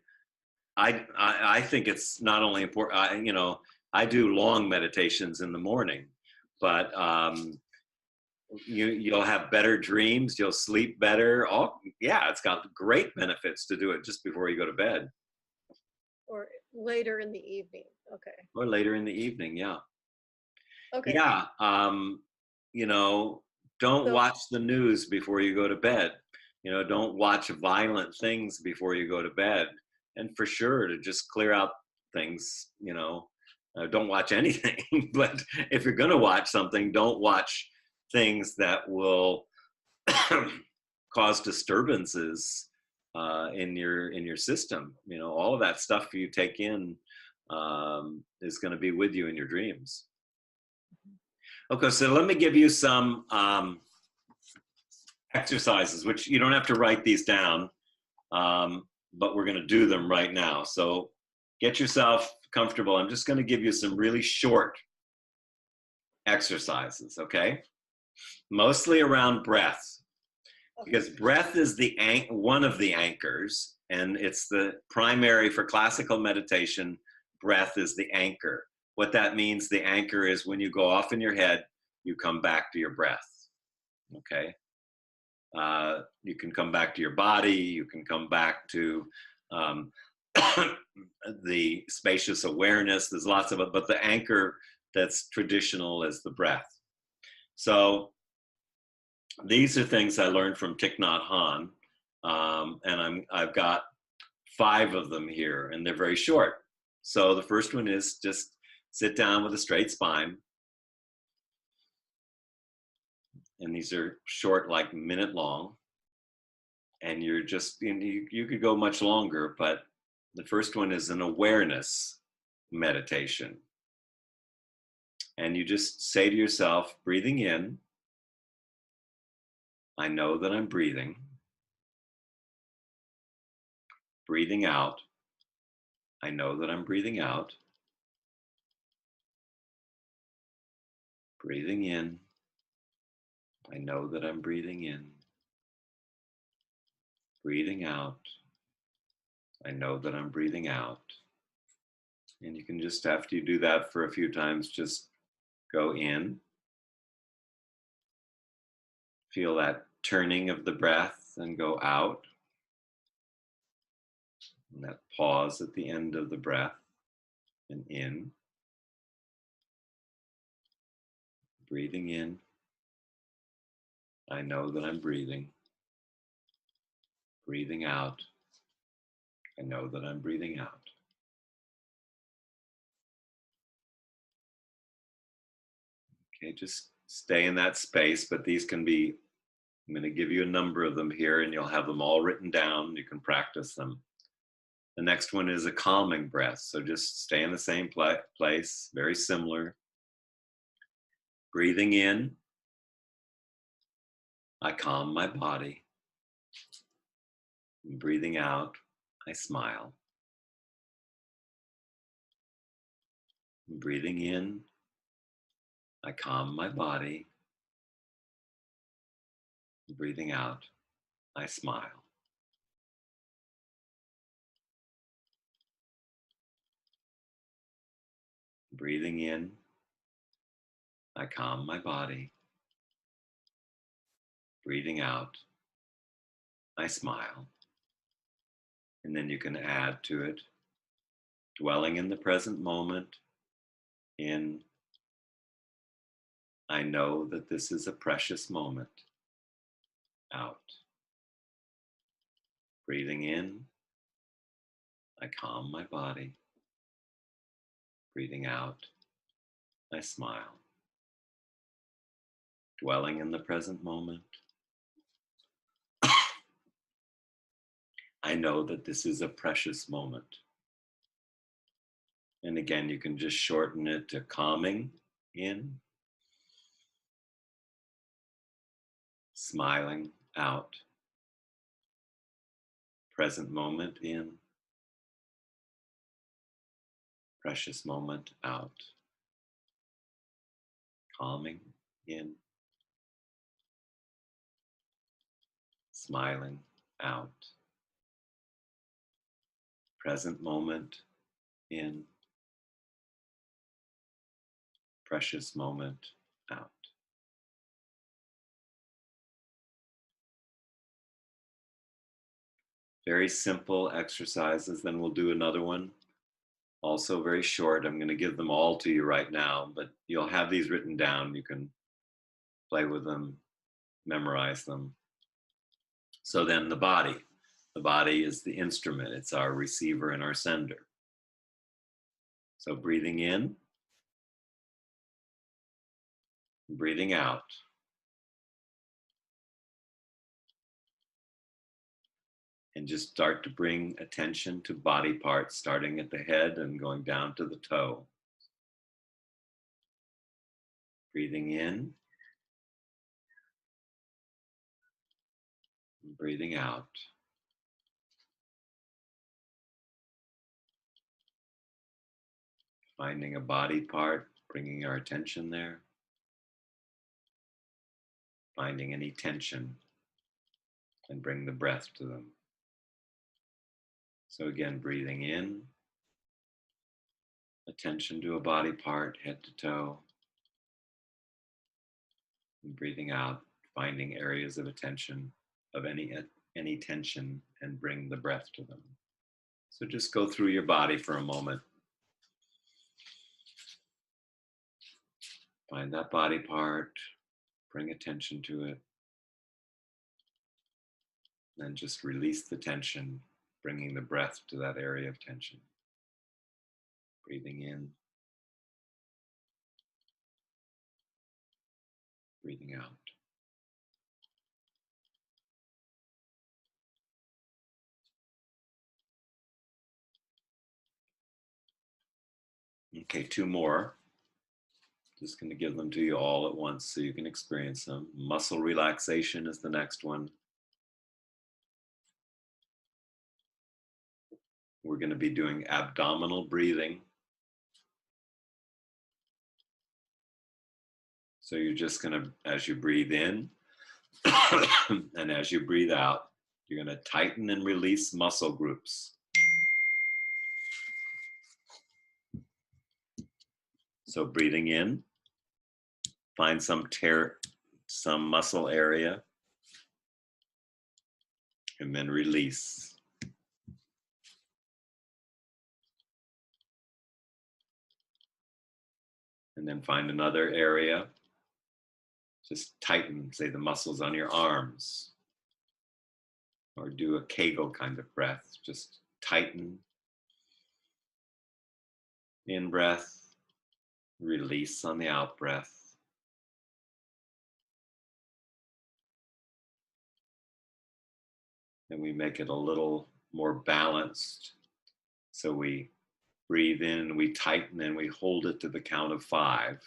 I think it's not only important. You know, I do long meditations in the morning, but you'll have better dreams. You'll sleep better. Oh, yeah, it's got great benefits to do it just before you go to bed, Or later in the evening? Okay. or later in the evening. Yeah. Okay. Yeah. You know, don't So- watch the news before you go to bed. You know, don't watch violent things before you go to bed. And for sure, to just clear out things, you know, don't watch anything. But if you're going to watch something, don't watch things that will cause disturbances in your system. You know, all of that stuff you take in is going to be with you in your dreams. Okay, so let me give you some exercises, which you don't have to write these down, but we're going to do them right now. So get yourself comfortable. I'm just going to give you some really short exercises, okay? Mostly around breath, because breath is one of the anchors, and it's the primary for classical meditation. Breath is the anchor. What that means, the anchor is when you go off in your head, you come back to your breath, okay? You can come back to your body, you can come back to the spacious awareness. There's lots of it, but the anchor that's traditional is the breath. So these are things I learned from Thich Nhat Hanh, and I've got 5 of them here, and they're very short. So the first one is just sit down with a straight spine. And these are short, like minute long. And you're just, you could go much longer, but the first one is an awareness meditation. And you just say to yourself, breathing in, I know that I'm breathing. Breathing out, I know that I'm breathing out. Breathing in, I know that I'm breathing in. Breathing out, I know that I'm breathing out. And you can just, after you do that for a few times, just go in. Feel that turning of the breath and go out. And that pause at the end of the breath and in. Breathing in. I know that I'm breathing. Breathing out. I know that I'm breathing out. Okay, just stay in that space, but these can be, I'm going to give you a number of them here and you'll have them all written down. You can practice them. The next one is a calming breath. So just stay in the same place, very similar. Breathing in, I calm my body. And breathing out, I smile. And breathing in, I calm my body. And breathing out, I smile. Breathing in, I calm my body. Breathing out, I smile. And then you can add to it, dwelling in the present moment, in, I know that this is a precious moment. Out. Breathing in, I calm my body. Breathing out, I smile. Dwelling in the present moment, I know that this is a precious moment. And again, you can just shorten it to calming in, smiling out, present moment in, precious moment out, calming in, smiling out, present moment in, precious moment out. Very simple exercises. Then we'll do another one. Also very short. I'm going to give them all to you right now, but you'll have these written down. You can play with them, memorize them. So then the body. The body is the instrument. It's our receiver and our sender. So breathing in, breathing out. And just start to bring attention to body parts, starting at the head and going down to the toe. Breathing in, breathing out. Finding a body part, bringing our attention there. Finding any tension and bring the breath to them. So again, breathing in, attention to a body part, head to toe. And breathing out, finding areas of attention, of any tension, and bring the breath to them. So just go through your body for a moment. Find that body part, bring attention to it. Then just release the tension, bringing the breath to that area of tension. Breathing in, breathing out. Okay, 2 more. Just going to give them to you all at once so you can experience them. Muscle relaxation is the next one. We're going to be doing abdominal breathing. So you're just going to, as you breathe in and as you breathe out, you're going to tighten and release muscle groups. So breathing in, find some muscle area, and then release. And then find another area. Just tighten, say the muscles on your arms. Or do a Kegel kind of breath. Just tighten. In breath. Release on the out breath. And we make it a little more balanced. So we breathe in, we tighten, and we hold it to the count of 5.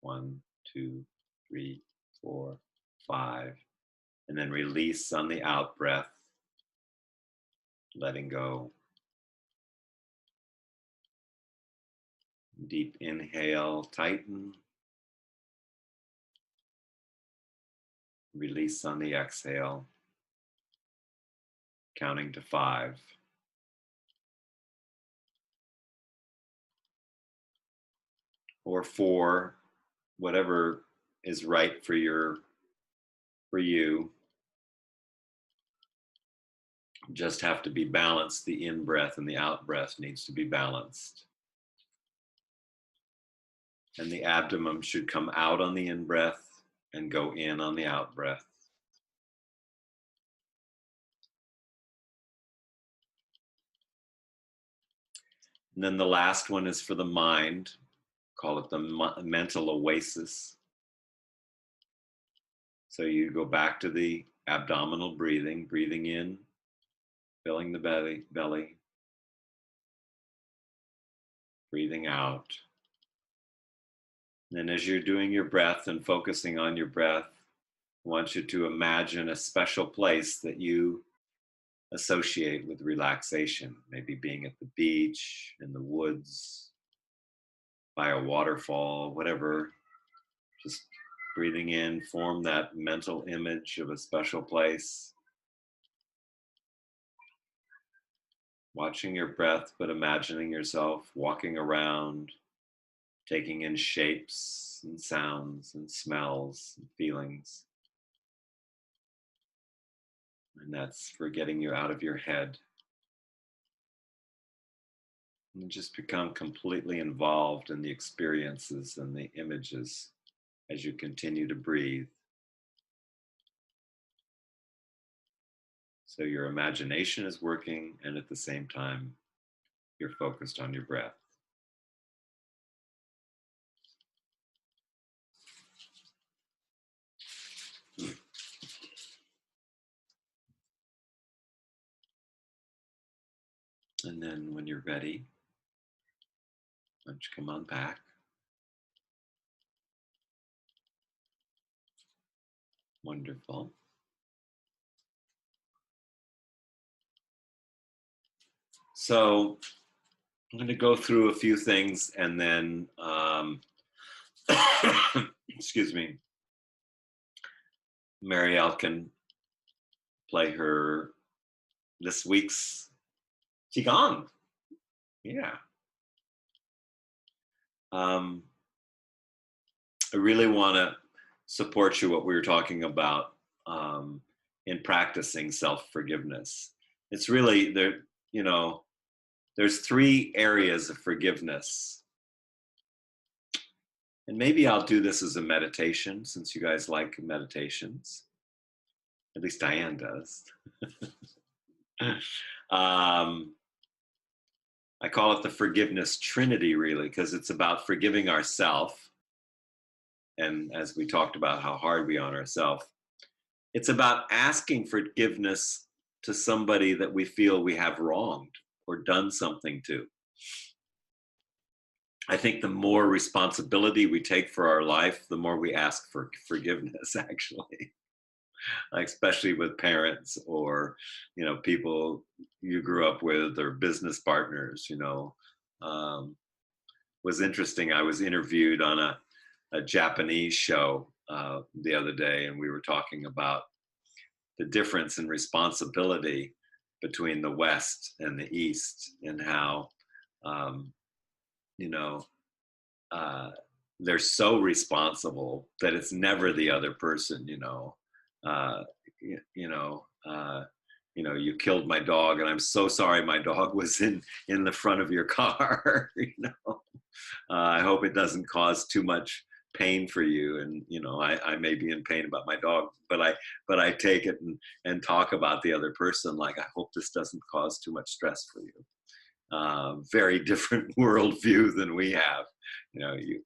1, 2, 3, 4, 5. And then release on the out breath, letting go. Deep inhale, tighten. Release on the exhale, counting to 5. Or 4, whatever is right for you. Just have to be balanced. The in breath and the out breath needs to be balanced. And the abdomen should come out on the in breath and go in on the out breath. And then the last one is for the mind. Call it the mental oasis. So you go back to the abdominal breathing, breathing in, filling the belly, breathing out. And then as you're doing your breath and focusing on your breath, I want you to imagine a special place that you associate with relaxation, maybe being at the beach, in the woods, by a waterfall, whatever. Just breathing in, form that mental image of a special place. Watching your breath, but imagining yourself walking around, taking in shapes and sounds and smells and feelings. And that's for getting you out of your head. And just become completely involved in the experiences and the images as you continue to breathe. So your imagination is working, and at the same time, you're focused on your breath. And then when you're ready, why don't you come on back? Wonderful. So I'm going to go through a few things and then, excuse me, Marielle can play her this week's Qigong. Yeah. I really want to support you what we were talking about in practicing self-forgiveness. It's really there, you know, there's 3 areas of forgiveness. And maybe I'll do this as a meditation since you guys like meditations. At least Diane does. I call it the forgiveness trinity, really, because it's about forgiving ourselves. And as we talked about how hard we are on ourselves, it's about asking forgiveness to somebody that we feel we have wronged or done something to. I think the more responsibility we take for our life, the more we ask for forgiveness, actually. Like, especially with parents or, people you grew up with or business partners, was interesting. I was interviewed on a Japanese show the other day, and we were talking about the difference in responsibility between the West and the East, and how, you know, they're so responsible that it's never the other person. You killed my dog, and I'm so sorry my dog was in the front of your car. I hope it doesn't cause too much pain for you. And I may be in pain about my dog, but I take it and talk about the other person, like, I hope this doesn't cause too much stress for you. Very different worldview than we have. You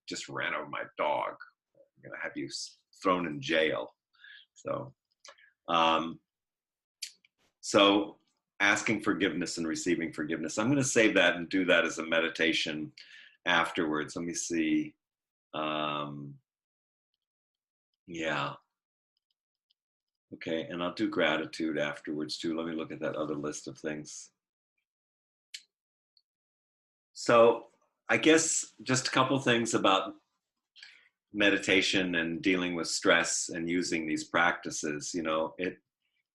just ran over my dog, I'm gonna have you thrown in jail. So asking forgiveness and receiving forgiveness, I'm going to save that and do that as a meditation afterwards. Let me see. Yeah. Okay, and I'll do gratitude afterwards too. Let me look at that other list of things. So I guess just a couple things about meditation and dealing with stress and using these practices.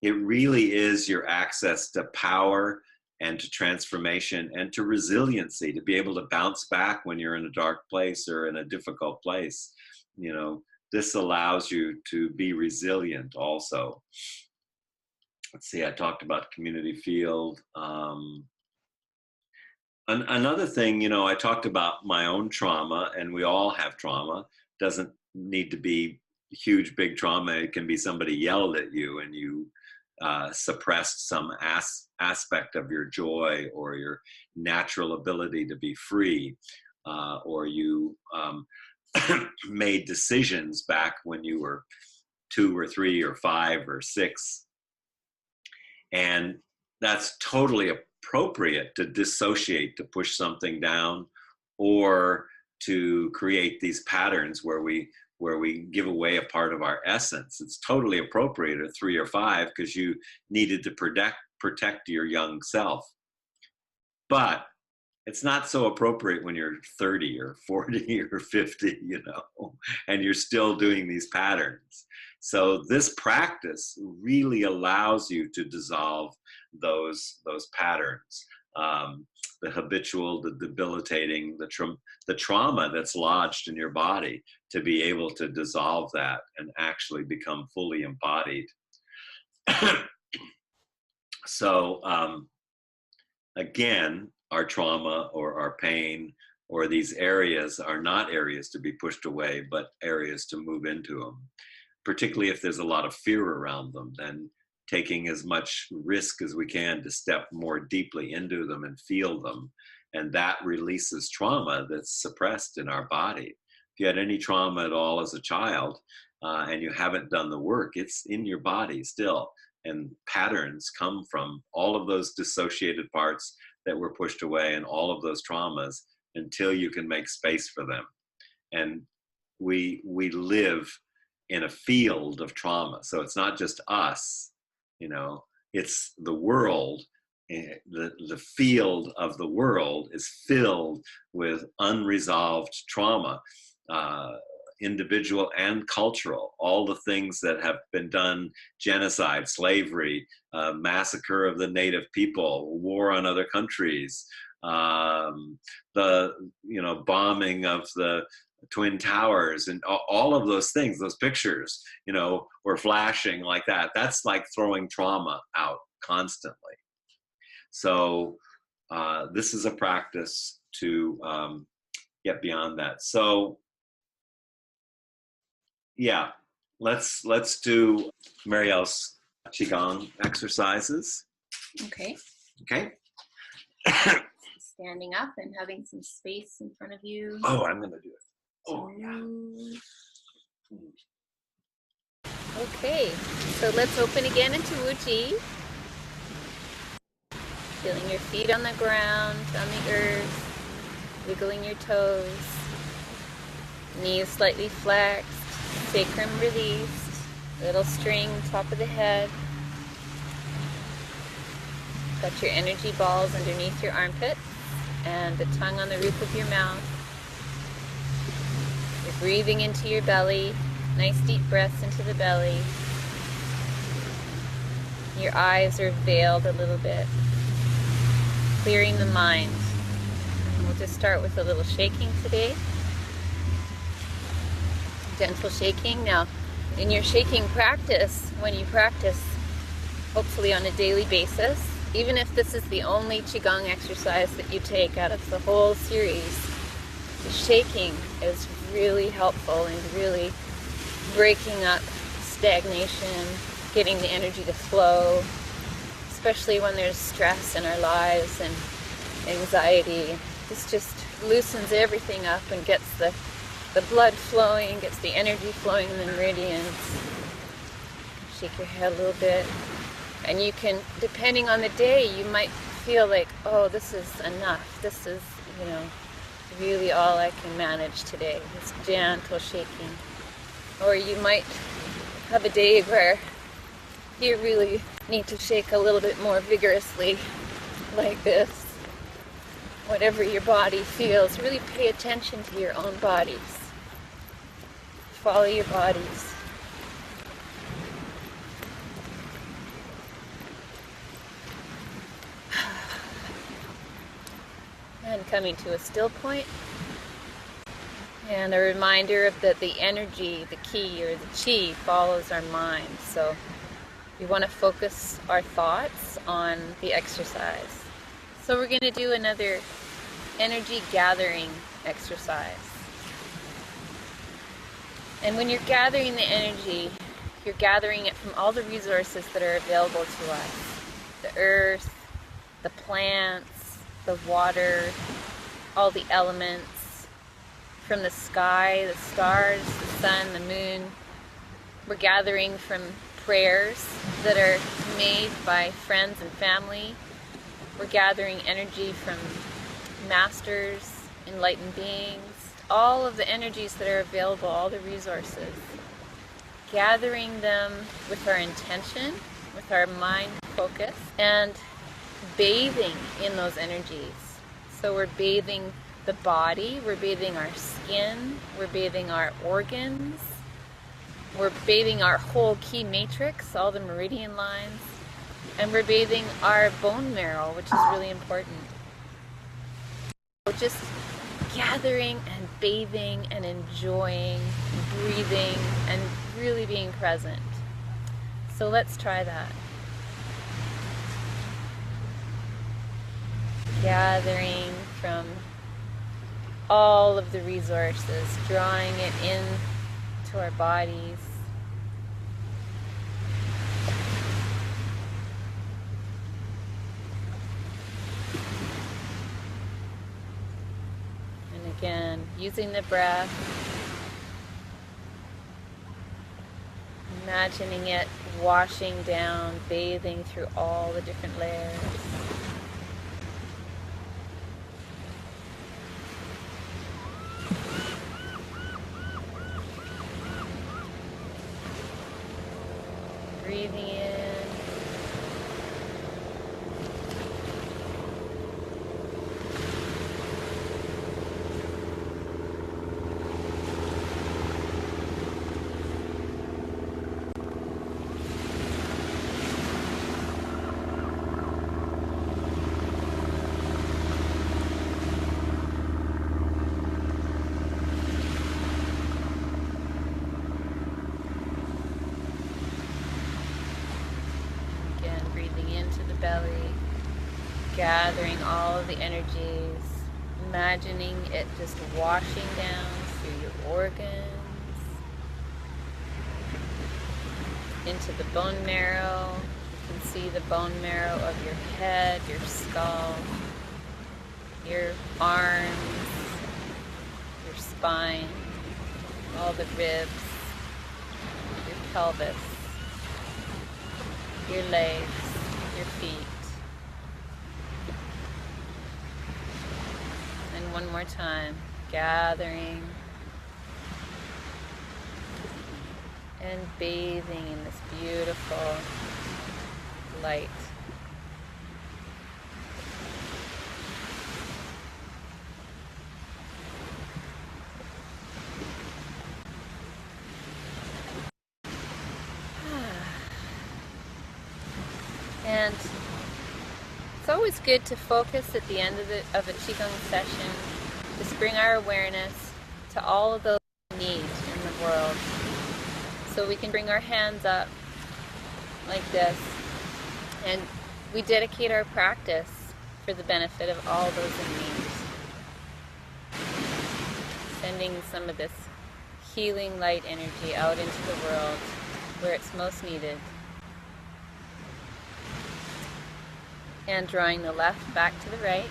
It really is your access to power and to transformation and to resiliency, to be able to bounce back when you're in a dark place or in a difficult place. This allows you to be resilient also. Let's see, I talked about community field. Another thing, I talked about my own trauma, and we all have trauma. Doesn't need to be huge, big trauma. It can be somebody yelled at you and you suppressed some aspect of your joy or your natural ability to be free, or you made decisions back when you were 2 or 3 or 5 or 6. And that's totally appropriate to dissociate, to push something down, or to create these patterns where we give away a part of our essence. It's totally appropriate at 3 or 5 because you needed to protect your young self. But it's not so appropriate when you're 30 or 40 or 50, and you're still doing these patterns. So this practice really allows you to dissolve those patterns. The habitual, the debilitating, the trauma that's lodged in your body, to be able to dissolve that and actually become fully embodied. So again, our trauma or our pain or these areas are not areas to be pushed away, but areas to move into them, particularly if there's a lot of fear around them. Then taking as much risk as we can to step more deeply into them and feel them. And that releases trauma that's suppressed in our body. If you had any trauma at all as a child and you haven't done the work, it's in your body still. And patterns come from all of those dissociated parts that were pushed away and all of those traumas until you can make space for them. And we live in a field of trauma. So it's not just us. It's the world. The field of the world is filled with unresolved trauma, individual and cultural. All the things that have been done: genocide, slavery, massacre of the native people, war on other countries, the bombing of the Twin Towers, and all of those things, those pictures, were flashing like that. That's like throwing trauma out constantly. So this is a practice to get beyond that. So yeah, let's do Marielle's Qigong exercises. Okay. Okay. Standing up and having some space in front of you. Oh, I'm gonna do it. Oh, yeah. Okay, so let's open again into Wuji. Feeling your feet on the ground, on the earth. wiggling your toes, knees slightly flexed, sacrum released, little string, top of the head. Got your energy balls underneath your armpits and the tongue on the roof of your mouth. You're breathing into your belly, nice deep breaths into the belly. Your eyes are veiled a little bit, clearing the mind. And we'll just start with a little shaking today. Gentle shaking. Now, in your shaking practice, when you practice, hopefully on a daily basis, even if this is the only Qigong exercise that you take out of the whole series, the shaking is really helpful in really breaking up stagnation, getting the energy to flow, especially when there's stress in our lives and anxiety. This just loosens everything up and gets the blood flowing, gets the energy flowing in the meridians. Shake your head a little bit. And you can, depending on the day, you might feel like, oh, this is enough. This is, really all I can manage today. This gentle shaking. Or you might have a day where you really need to shake a little bit more vigorously, like this. Whatever your body feels, really pay attention to your own bodies. Follow your bodies. And coming to a still point. And a reminder of that the energy, the ki or the chi follows our mind. So we want to focus our thoughts on the exercise. So we're going to do another energy gathering exercise. And when you're gathering the energy, you're gathering it from all the resources that are available to us. The earth, the plants, the water, all the elements, from the sky, the stars, the sun, the moon. We're gathering from prayers that are made by friends and family. We're gathering energy from masters, enlightened beings, all of the energies that are available, all the resources. Gathering them with our intention, with our mind focus, and bathing in those energies. So we're bathing the body, we're bathing our skin, we're bathing our organs, we're bathing our whole ki matrix, all the meridian lines, and we're bathing our bone marrow, which is really important. So just gathering and bathing and enjoying, breathing, and really being present. So let's try that. Gathering from all of the resources, drawing it in to our bodies. And again, using the breath, imagining it washing down, bathing through all the different layers. Breathing in. Belly, gathering all of the energies, imagining it just washing down through your organs, into the bone marrow. You can see the bone marrow of your head, your skull, your arms, your spine, all the ribs, your pelvis, your legs, your feet. And one more time, gathering and bathing in this beautiful light. And it's always good to focus at the end of a Qigong session, to bring our awareness to all of those needs in the world. So we can bring our hands up like this, and we dedicate our practice for the benefit of all those in need. Sending some of this healing light energy out into the world where it's most needed. And drawing the left back to the right.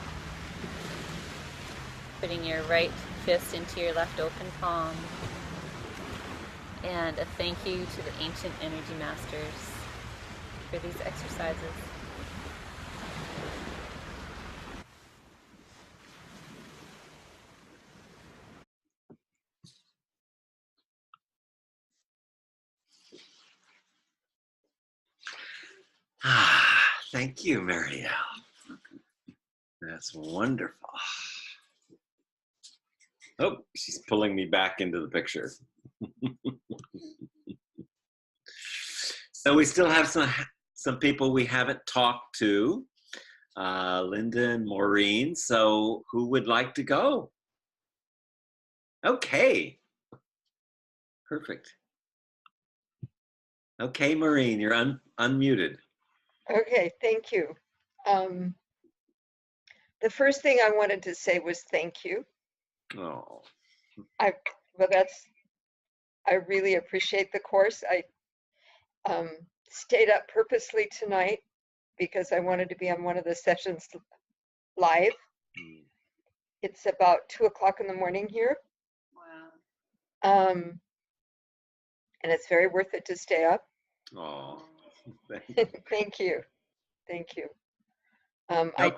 Putting your right fist into your left open palm. And a thank you to the ancient energy masters for these exercises. Thank you, Marielle. That's wonderful. Oh, she's pulling me back into the picture. So we still have some people we haven't talked to, Linda and Maureen. So who would like to go? Okay, perfect. Okay, Maureen, you're unmuted. Okay, thank you. The first thing I wanted to say was thank you. Oh, I really appreciate the course. I stayed up purposely tonight because I wanted to be on one of the sessions live. It's about 2 o'clock in the morning here. Wow. And it's very worth it to stay up. oh. Thank you. Thank you.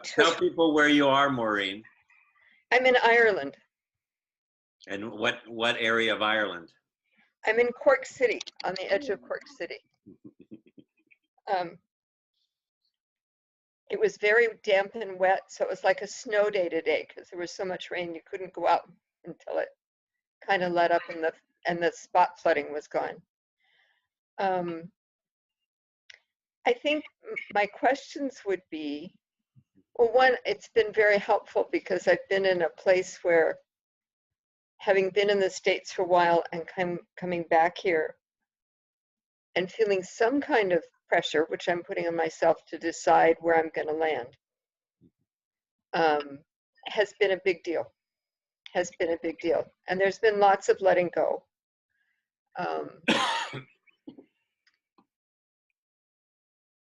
Tell people where you are, Maureen. I'm in Ireland. And what area of Ireland? I'm in Cork City, on the edge of Cork City. It was very damp and wet, so it was like a snow day today because there was so much rain you couldn't go out until it kind of let up and the spot flooding was gone. I think my questions would be, well, one, it's been very helpful because I've been in a place where, having been in the States for a while and coming back here and feeling some kind of pressure, which I'm putting on myself to decide where I'm going to land, has been a big deal. Has been a big deal. And there's been lots of letting go.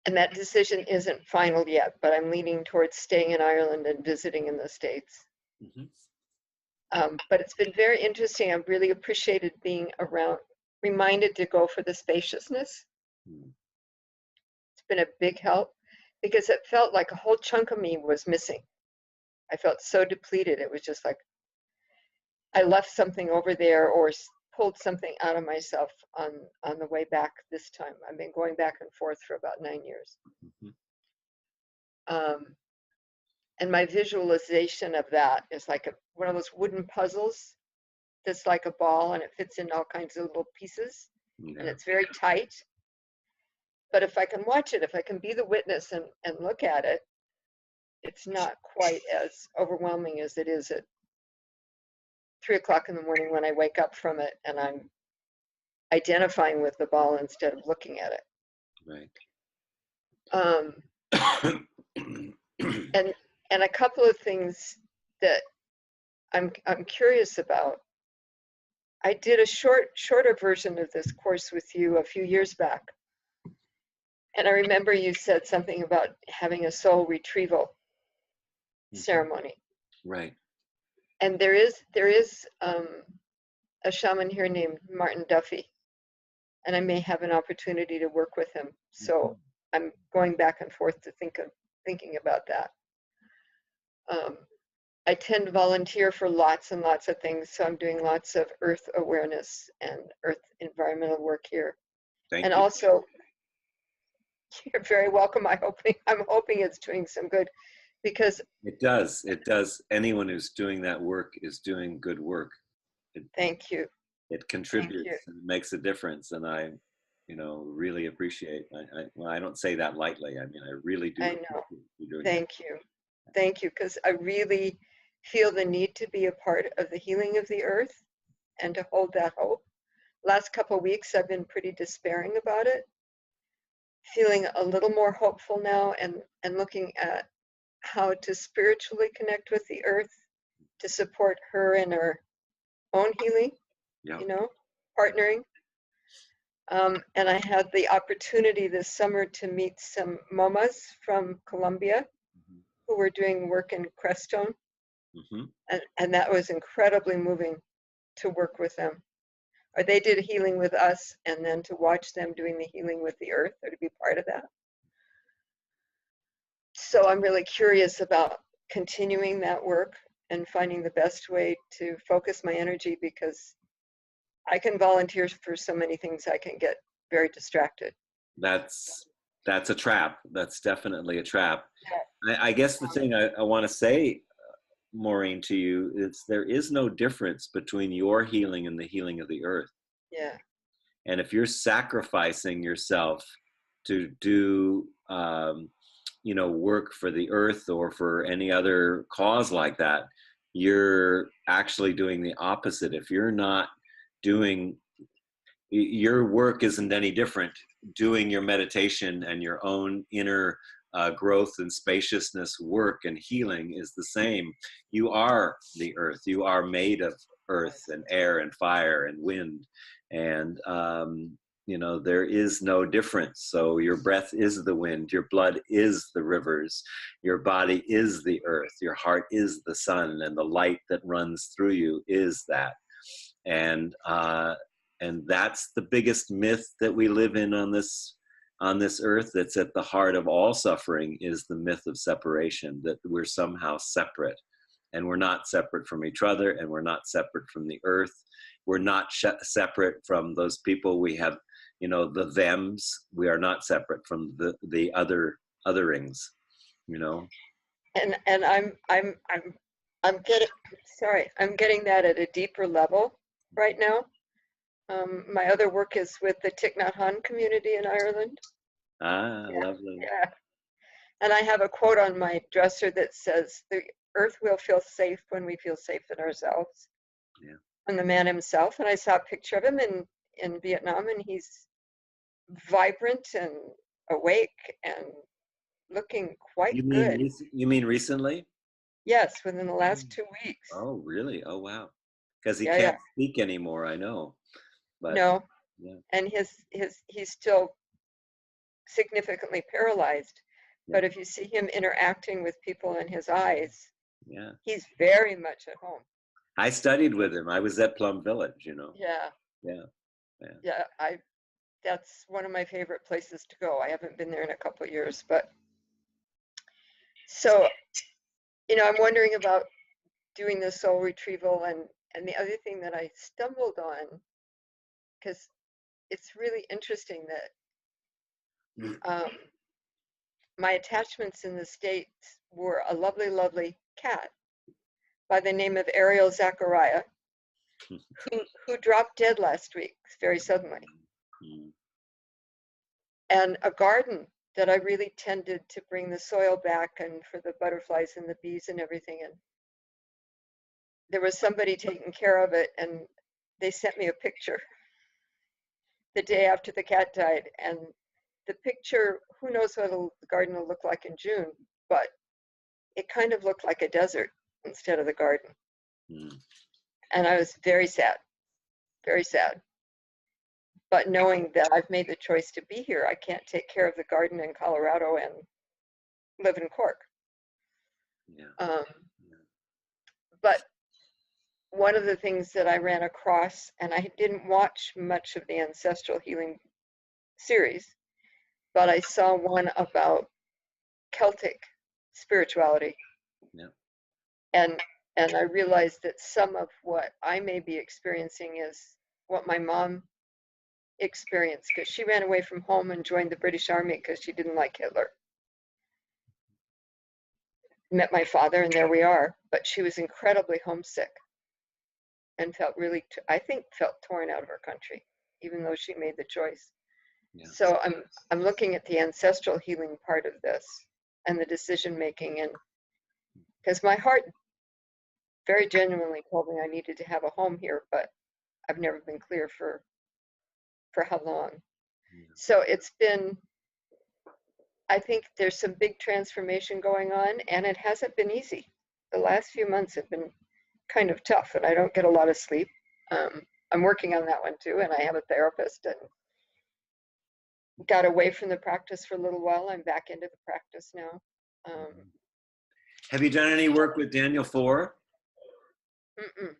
And that decision isn't final yet, but I'm leaning towards staying in Ireland and visiting in the States. But it's been very interesting. I've really appreciated being reminded to go for the spaciousness. It's been a big help because it felt like a whole chunk of me was missing. I felt so depleted. It was just like I left something over there or pulled something out of myself on the way back this time. I've been going back and forth for about 9 years. And my visualization of that is like one of those wooden puzzles that's like a ball and it fits in all kinds of little pieces. Yeah. And it's very tight. But if I can watch it, if I can be the witness and look at it, it's not quite as overwhelming as it is at 3 o'clock in the morning when I wake up from it and I'm identifying with the ball instead of looking at it. Right. And a couple of things that I'm curious about. I did a shorter version of this course with you a few years back. And I remember you said something about having a soul retrieval ceremony. Right. And there is a shaman here named Martin Duffy, and I may have an opportunity to work with him. So I'm going back and forth to thinking about that. I tend to volunteer for lots and lots of things. So I'm doing lots of earth awareness and earth environmental work here. Thank And you. also, you're very welcome. I'm hoping it's doing some good, because It does. It does. Anyone who's doing that work is doing good work. thank you. It contributes and makes a difference. And I, really appreciate. Well, I don't say that lightly. I mean, I really do. I know. appreciate you doing Thank you. Thank you, because I really feel the need to be a part of the healing of the earth and to hold that hope. Last couple of weeks, I've been pretty despairing about it, feeling a little more hopeful now, and looking at how to spiritually connect with the earth to support her in her own healing, Yeah. partnering. And I had the opportunity this summer to meet some MOMAs from Colombia Mhm. who were doing work in Crestone. Mm-hmm. And that was incredibly moving to work with them. Or they did healing with us, and then to watch them doing the healing with the earth, or to be part of that. So I'm really curious about continuing that work and finding the best way to focus my energy, because I can volunteer for so many things, I can get very distracted. That's a trap. That's definitely a trap. I guess the thing I want to say, Maureen, to you is there is no difference between your healing and the healing of the earth. Yeah. And if you're sacrificing yourself to do, work for the earth or for any other cause like that, you're actually doing the opposite. If you're not doing, your work isn't any different. Doing your meditation and your own inner growth and spaciousness work and healing is the same. You are the earth. You are made of earth and air and fire and wind. And, there is no difference. So your breath is the wind, your blood is the rivers, your body is the earth, your heart is the sun, and the light that runs through you is that. And that's the biggest myth that we live in on this earth, that's at the heart of all suffering, is the myth of separation, that we're somehow separate. And we're not separate from each other, and we're not separate from the earth. We're not separate from those people we have, the thems. We are not separate from the otherings, And I'm getting that at a deeper level right now. My other work is with the Thich Nhat Hanh community in Ireland. Lovely. Yeah. And I have a quote on my dresser that says, "The earth will feel safe when we feel safe in ourselves." Yeah. And the man himself, and I saw a picture of him in Vietnam, and he's vibrant and awake and looking quite good. You mean recently? Yes, within the last 2 weeks. Oh, really? Oh, wow. Because he Yeah, can't speak anymore, I know. But No, yeah, and he's still significantly paralyzed. But if you see him interacting with people in his eyes, yeah. he's very much at home. I studied with him. I was at Plum Village, Yeah. Yeah. That's one of my favorite places to go. I haven't been there in a couple of years, but so, I'm wondering about doing the soul retrieval, and the other thing that I stumbled on, because it's really interesting that my attachments in the States were a lovely, lovely cat by the name of Ariel Zachariah, who dropped dead last week very suddenly. And a garden that I really tended to bring the soil back, and for the butterflies and the bees and everything. And there was somebody taking care of it, and they sent me a picture the day after the cat died. And the picture, who knows what the garden will look like in June, but it kind of looked like a desert instead of the garden. And I was very sad, very sad. But knowing that I've made the choice to be here, I can't take care of the garden in Colorado and live in Cork. But one of the things that I ran across, and I didn't watch much of the ancestral healing series, but I saw one about Celtic spirituality. Yeah. And And I realized that some of what I may be experiencing is what my mom experienced, because she ran away from home and joined the British Army because she didn't like Hitler. Met my father, and there we are. But she was incredibly homesick and felt really, I think, felt torn out of her country, even though she made the choice. Yeah. So I'm looking at the ancestral healing part of this and the decision making, and because my heart very genuinely told me I needed to have a home here, but I've never been clear for how long. Yeah. So it's been, I think there's some big transformation going on, and it hasn't been easy. The last few months have been kind of tough, and I don't get a lot of sleep. I'm working on that one too, and I have a therapist, and got away from the practice for a little while. I'm back into the practice now. Have you done any work with Daniel Four? Mm-mm.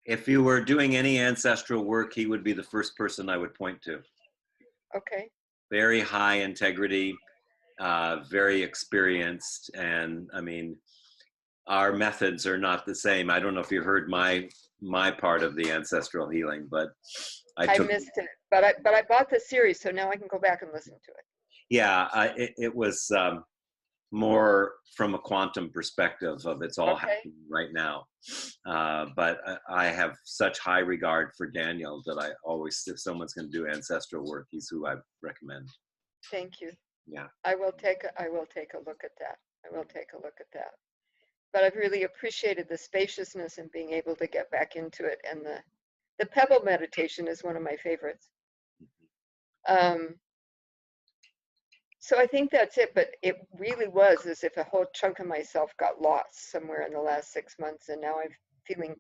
If you were doing any ancestral work, he would be the first person I would point to. Okay. Very high integrity, very experienced, and I mean, our methods are not the same. I don't know if you heard my part of the ancestral healing, but I missed it, but I bought the series, so now I can go back and listen to it. Yeah, it was more from a quantum perspective of it's all happening right now. But I have such high regard for Daniel that I always, if someone's going to do ancestral work, he's who I recommend. Thank you. Yeah. I will take a look at that. I will take a look at that. But I've really appreciated the spaciousness and being able to get back into it. And the pebble meditation is one of my favorites. So I think that's it, but it really was as if a whole chunk of myself got lost somewhere in the last 6 months, and now I'm feeling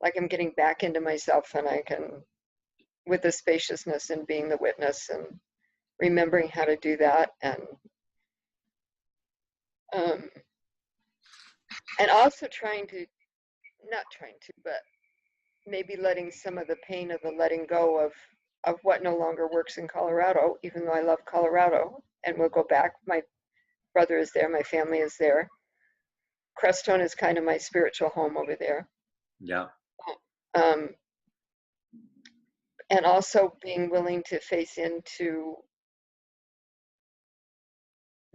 like I'm getting back into myself, and I can, with the spaciousness and being the witness and remembering how to do that, and also but maybe letting some of the pain of the letting go of what no longer works in Colorado, even though I love Colorado and will go back. My brother is there, my family is there. Crestone is kind of my spiritual home over there. Yeah. And also being willing to face into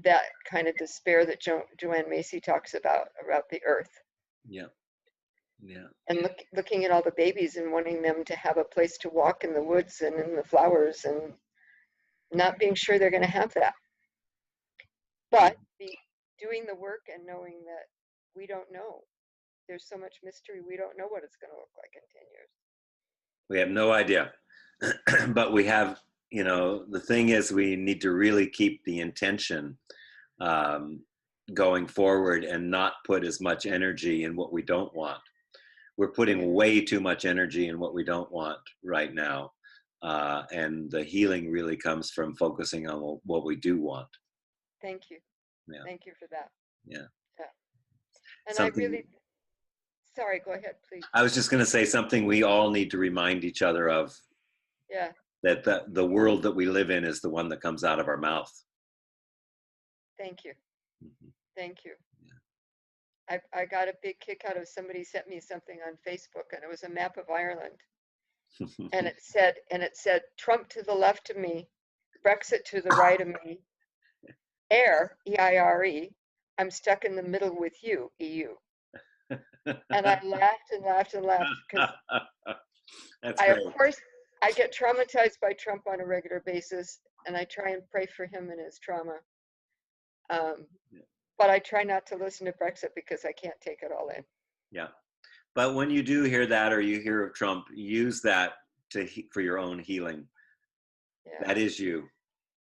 that kind of despair that Joanne Macy talks about the earth. Yeah. Yeah. And looking at all the babies and wanting them to have a place to walk in the woods and in the flowers, and not being sure they're going to have that. But doing the work and knowing that we don't know. There's so much mystery. We don't know what it's going to look like in 10 years. We have no idea. But we have, the thing is, we need to really keep the intention going forward and not put as much energy in what we don't want. We're putting way too much energy in what we don't want right now. And the healing really comes from focusing on what we do want. Thank you. Yeah. Thank you for that. Yeah. And something, sorry, go ahead, please. I was just going to say something we all need to remind each other of. Yeah. That the world that we live in is the one that comes out of our mouth. Thank you. Mm-hmm. Thank you. Yeah. I got a big kick out of somebody sent me something on Facebook, and it was a map of Ireland. and it said Trump to the left of me, Brexit to the right of me, Air, E-I-R-E, I'm stuck in the middle with you, EU. And I laughed and laughed and laughed because of course, I get traumatized by Trump on a regular basis, and I try and pray for him and his trauma. But I try not to listen to Brexit because I can't take it all in. Yeah. But when you do hear that, or you hear of Trump, use that for your own healing. Yeah. That is you.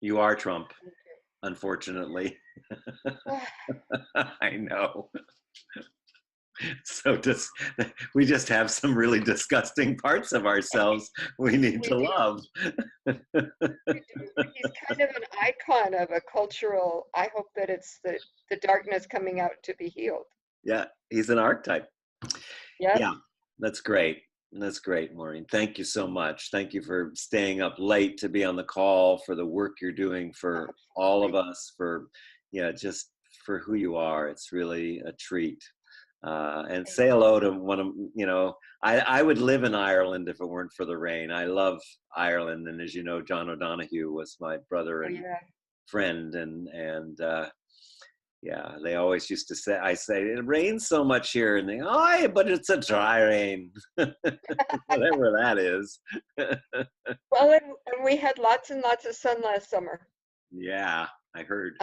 You are Trump, unfortunately. I know. So we just have some really disgusting parts of ourselves we need to love. He's kind of an icon of a cultural, I hope that it's the darkness coming out to be healed. Yeah, he's an archetype. Yep. Yeah, that's great. That's great, Maureen. Thank you so much. Thank you for staying up late to be on the call, for the work you're doing for all of us, for just for who you are. It's really a treat. And say hello to one of, you know, I would live in Ireland if it weren't for the rain. I love Ireland. And as you know, John O'Donoghue was my brother and friend. And yeah, they always used to say, I say, it rains so much here. And they, oh, but it's a dry rain, whatever that is. Well, and we had lots and lots of sun last summer. Yeah, I heard.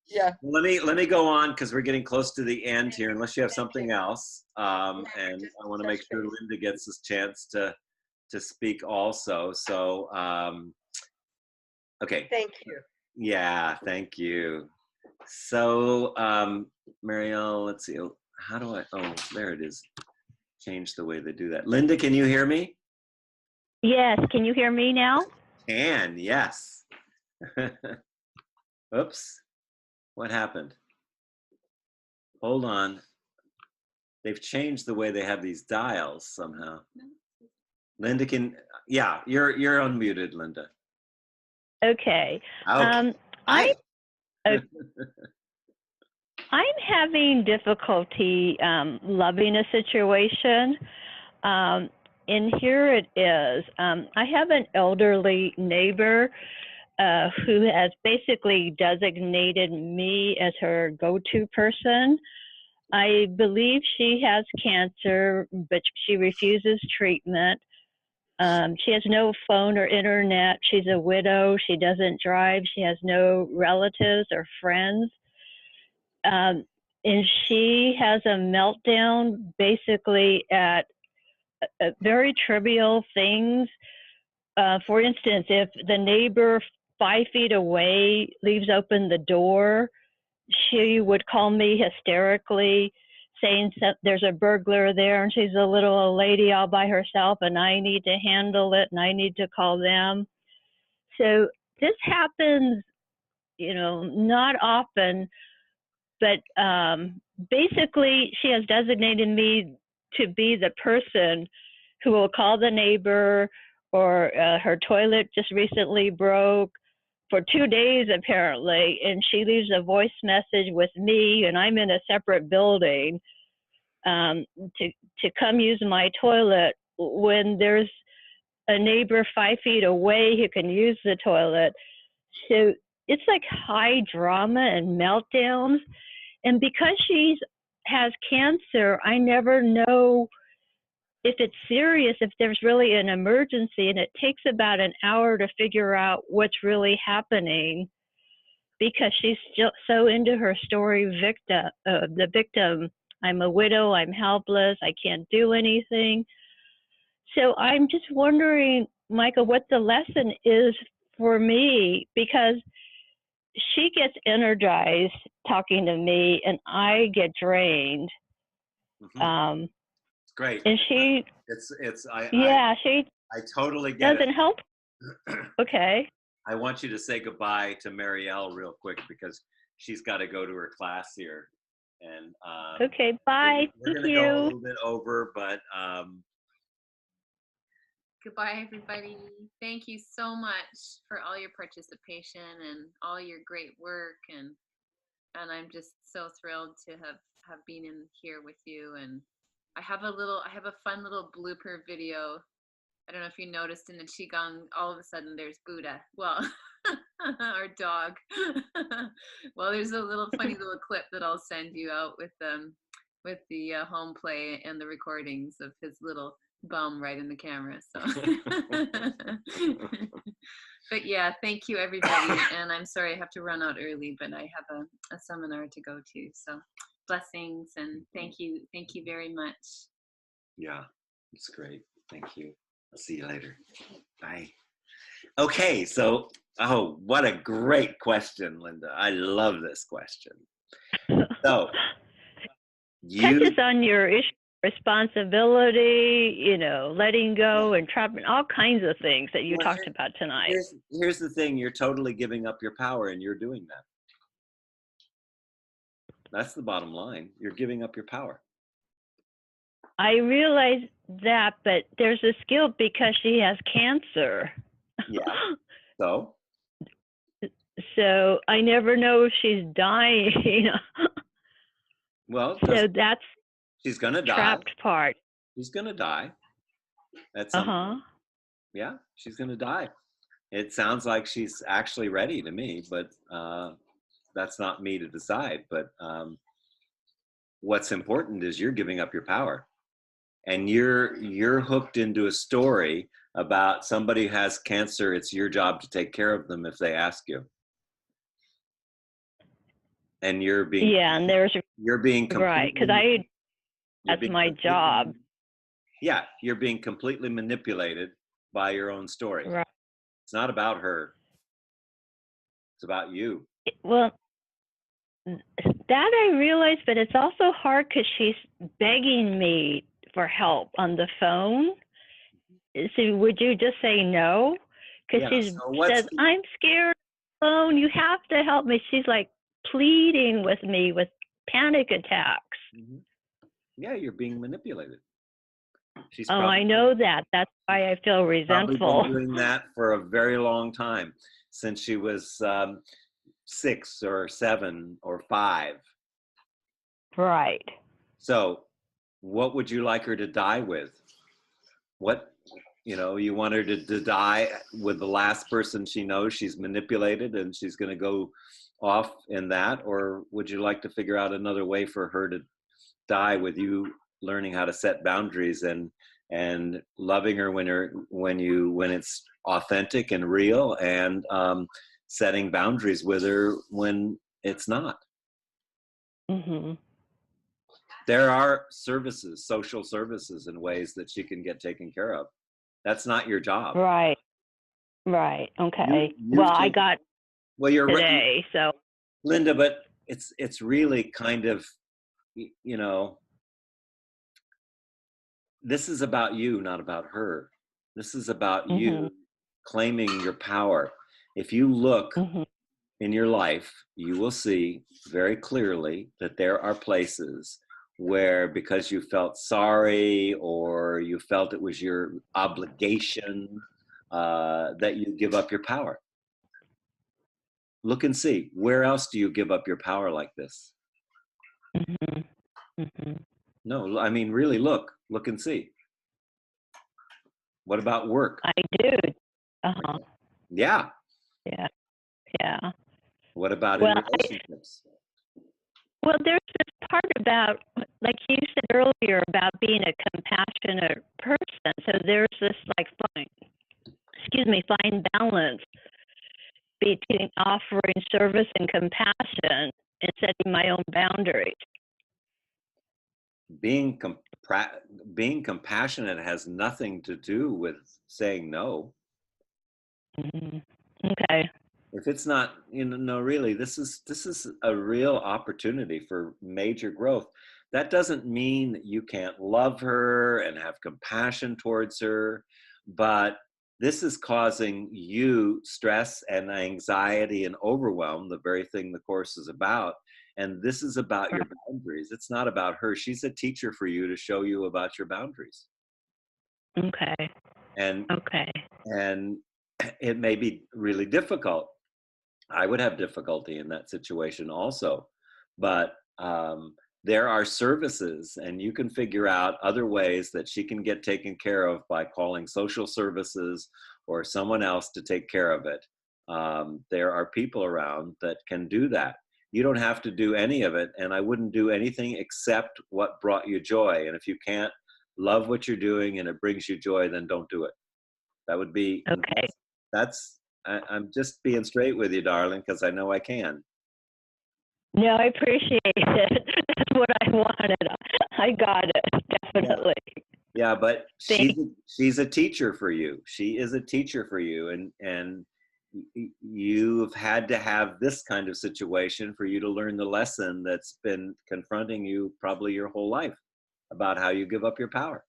Yeah. Well, let me go on because we're getting close to the end here. Unless you have something else, and I want to make sure Linda gets this chance to speak also. So, okay. Thank you. Yeah, thank you. So, Marielle, let's see. How do I? Oh, there it is. Change the way they do that. Linda, can you hear me? Yes. Can you hear me now? Can, yes. Oops. What happened? Hold on. They've changed the way they have these dials somehow. Linda can, yeah, you're unmuted, Linda. Okay. Okay. I'm having difficulty loving a situation. And here it is. I have an elderly neighbor who has basically designated me as her go-to person. I believe she has cancer, but she refuses treatment. She has no phone or internet. She's a widow. She doesn't drive. She has no relatives or friends. And she has a meltdown basically at very trivial things. For instance, if the neighbor 5 feet away leaves open the door, she would call me hysterically saying there's a burglar there and she's a little old lady all by herself and I need to handle it and I need to call them. So this happens, you know, not often, but basically she has designated me to be the person who will call the neighbor, or her toilet just recently broke for 2 days apparently, and she leaves a voice message with me, and I'm in a separate building, to come use my toilet when there's a neighbor 5 feet away who can use the toilet. So it's like high drama and meltdowns. And because she has cancer, I never know if it's serious, if there's really an emergency, and it takes about an hour to figure out what's really happening because she's still so into her story, the victim. I'm a widow, I'm helpless, I can't do anything. So I'm just wondering, Michael, what the lesson is for me, because she gets energized talking to me and I get drained. Mm-hmm. Great. And she, I totally get doesn't help. Okay. I want you to say goodbye to Marielle real quick because she's got to go to her class here. And okay, bye. We're going to go a little bit over, but goodbye, everybody. Thank you so much for all your participation and all your great work, and I'm just so thrilled to have been in here with you. And I have a fun little blooper video. I don't know if you noticed in the Qigong, all of a sudden there's Buddha. Well, our dog. Well, there's a little funny little clip that I'll send you out with the home play and the recordings of his little bum right in the camera. So, but yeah, thank you everybody. And I'm sorry I have to run out early, but I have a seminar to go to. So blessings and thank you very much. Yeah, it's great. Thank you. I'll see you later. Bye. Okay, so, oh, what a great question, Linda. I love this question. So, touches on your issue, responsibility, you know, letting go and traveling, all kinds of things that you talked about tonight. Here's the thing, you're totally giving up your power and you're doing that. That's the bottom line. You're giving up your power. I realize that, but there's a skill because she has cancer. Yeah. So? So I never know if she's dying. Well, so that's She's gonna die. trapped part. She's gonna die at some Uh-huh. point. Yeah, she's gonna die. It sounds like she's actually ready to me, but that's not me to decide. But what's important is you're giving up your power, and you're hooked into a story about somebody who has cancer. It's your job to take care of them if they ask you, and you're being Yeah, and right, because that's my job. Yeah, you're being completely manipulated by your own story. Right. It's not about her. It's about you. Well, that I realize, but it's also hard because she's begging me for help on the phone. So would you just say no? Because she says, I'm scared alone. You have to help me. She's like pleading with me with panic attacks. Mm-hmm. Yeah, you're being manipulated. I know that. That's why I feel resentful. Probably been doing that for a very long time, since she was 6 or 7 or 5. Right. So what would you like her to die with? What, you want her to die with the last person she knows she's manipulated and she's going to go off in that? Or would you like to figure out another way for her to die with you learning how to set boundaries and loving her when it's authentic and real, and setting boundaries with her when it's not? Mm-hmm. There are services, social services, and ways that she can get taken care of. That's not your job. Right. Okay. I got you're today, so Linda, but it's really kind of, this is about you, not about her. This is about you claiming your power. If you look in your life, you will see very clearly that there are places where, because you felt sorry or you felt it was your obligation, that you give up your power. Look and see, where else do you give up your power like this? No, I mean, really look and see. What about work? I do. Yeah. What about in relationships? Well, there's this part about, like you said earlier, about being a compassionate person. So there's this fine balance between offering service and compassion and setting my own boundaries. Being compassionate has nothing to do with saying no. Okay. If it's not, no, really, this is a real opportunity for major growth. That doesn't mean that you can't love her and have compassion towards her, but this is causing you stress and anxiety and overwhelm, the very thing the course is about. And this is about your boundaries. It's not about her. She's a teacher for you to show you about your boundaries. Okay. And it may be really difficult. I would have difficulty in that situation also. But there are services, and you can figure out other ways that she can get taken care of by calling social services or someone else to take care of it. There are people around that can do that. You don't have to do any of it, and I wouldn't do anything except what brought you joy. And if you can't love what you're doing and it brings you joy, then don't do it. That would be okay. I'm just being straight with you, darling, because I know I can. No, I appreciate it. That's what I wanted. I got it, definitely. Yeah, but she's a teacher for you. She is a teacher for you, and you've had to have this kind of situation for you to learn the lesson that's been confronting you probably your whole life about how you give up your power.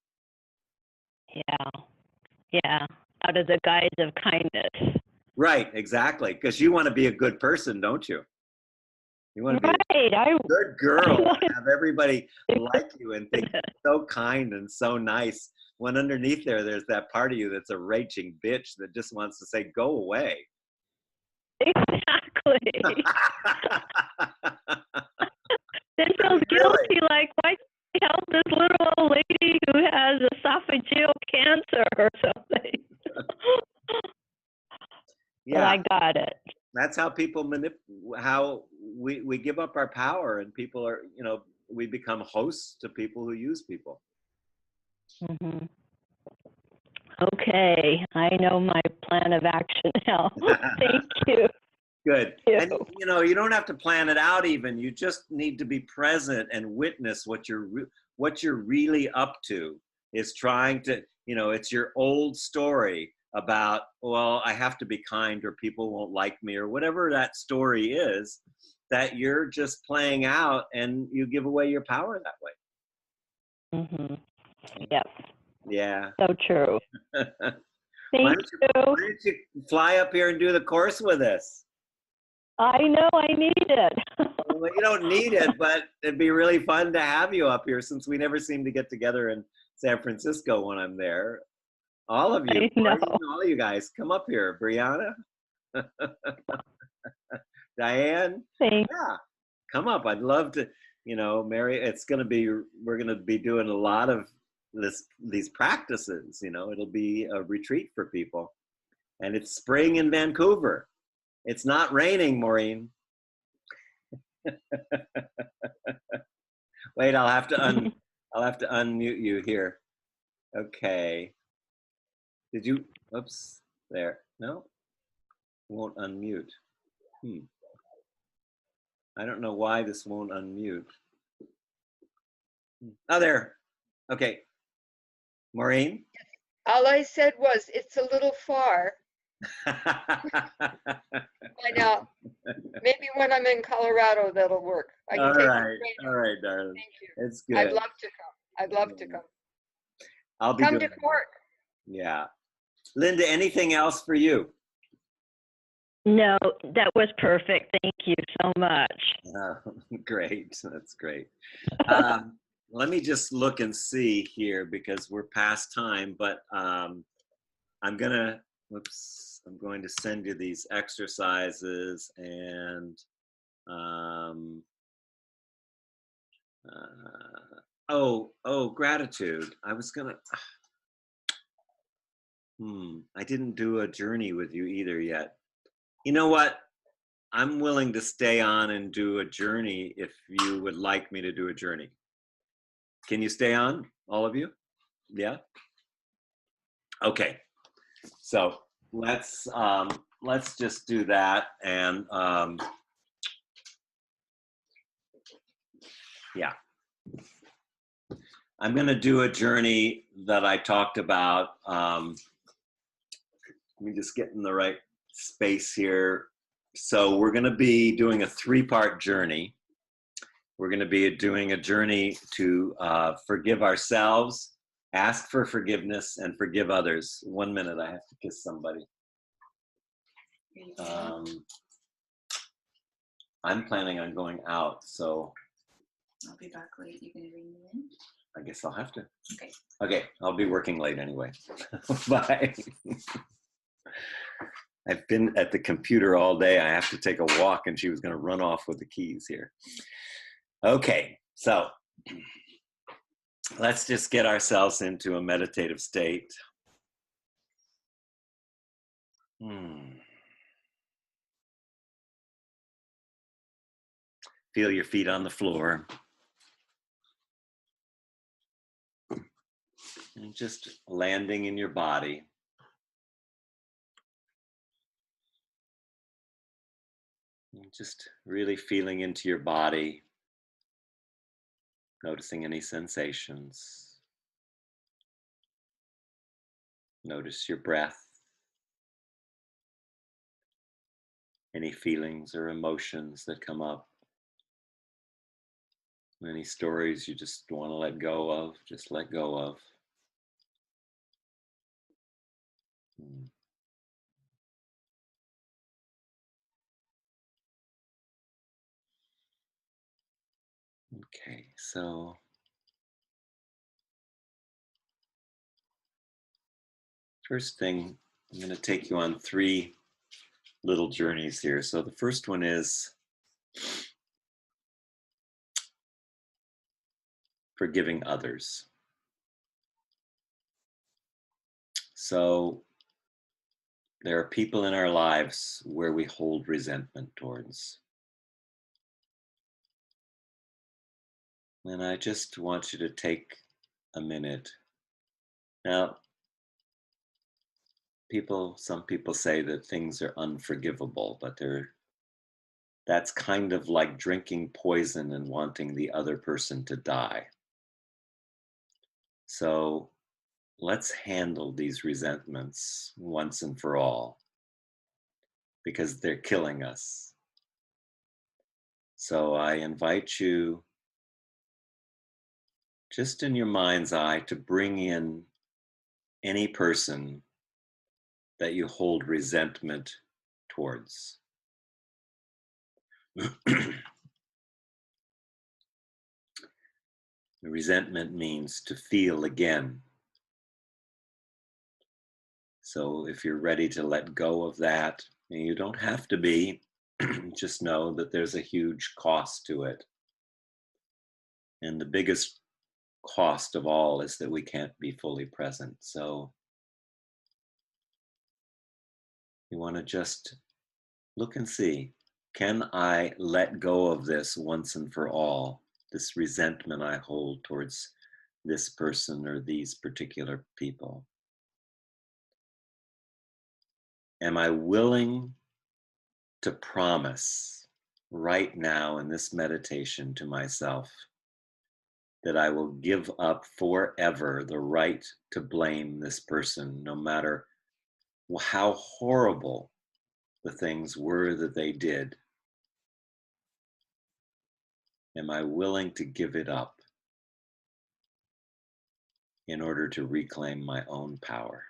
Yeah, out of the guise of kindness. Right, exactly, because you want to be a good person, don't you? You want to be a good girl, have everybody like you and think you're so kind and so nice, when underneath there's that part of you that's a raging bitch that just wants to say, go away. Exactly. Then feels guilty, like, why help this little old lady who has esophageal cancer or something. But Yeah, I got it. that's how people how we give up our power, and people are, we become hosts to people who use people. Hmm. Okay, I know my plan of action now. Thank you. Good. Thank And you. you don't have to plan it out even. You just need to be present and witness what you're really up to. Is trying to, it's your old story about, well, I have to be kind or people won't like me or whatever that story is, that you're just playing out, and you give away your power that way. Hmm. Yep. Yeah. So true. Why Thank you. don't you fly up here and do the course with us? I know I need it. Well, you don't need it, but it'd be really fun to have you up here, since we never seem to get together in San Francisco when I'm there. All of you, I know. all you guys, come up here. Brianna, Diane, Thank yeah, come up. I'd love to, Mary. We're gonna be doing a lot of these practices. It'll be a retreat for people, and it's spring in Vancouver. It's not raining, Maureen. Wait, I'll have to unmute you here. Okay. Did you? Oops. There. No. Won't unmute. I don't know why this won't unmute. Oh, there. Okay. Maureen. All I said was, it's a little far. I know. Maybe when I'm in Colorado, that'll work. I can All take the right. train. All right, darling. Thank you. It's good. I'd love to come. I'd love to come. I'll be Come doing to it. court. Yeah. Linda, anything else for you? No, that was perfect. Thank you so much. Great. That's great. Let me just look and see here, because we're past time, but I'm going to send you these exercises, and gratitude. I was going to, I didn't do a journey with you either yet. You know what? I'm willing to stay on and do a journey if you would like me to do a journey. Can you stay on, all of you? Yeah? Okay. So let's just do that, and yeah. I'm going to do a journey that I talked about. Let me just get in the right space here. So we're going to be doing a 3-part journey. We're going to be doing a journey to forgive ourselves, ask for forgiveness, and forgive others. 1 minute, I have to kiss somebody. I'm planning on going out, so I'll be back late. You gonna bring me in? I guess I'll have to. Okay. Okay, I'll be working late anyway. Bye. I've been at the computer all day. I have to take a walk, and she was going to run off with the keys here. Okay, so let's just get ourselves into a meditative state. Feel your feet on the floor. And just landing in your body. And just really feeling into your body. Noticing any sensations. Notice your breath. Any feelings or emotions that come up. Any stories you just want to let go of, just let go of. Okay, so first thing, I'm going to take you on 3 little journeys here. So the first one is forgiving others. So there are people in our lives where we hold resentment towards. And I just want you to take a minute. Now, some people say that things are unforgivable, but that's kind of like drinking poison and wanting the other person to die. So let's handle these resentments once and for all, because they're killing us. So I invite you, just in your mind's eye, to bring in any person that you hold resentment towards. Resentment means to feel again. So if you're ready to let go of that, and you don't have to be, just know that there's a huge cost to it. And the biggest cost of all is that we can't be fully present. So you want to just look and see, can I let go of this once and for all, this resentment I hold towards this person or these particular people? Am I willing to promise right now in this meditation to myself that I will give up forever the right to blame this person, no matter how horrible the things were that they did? Am I willing to give it up in order to reclaim my own power?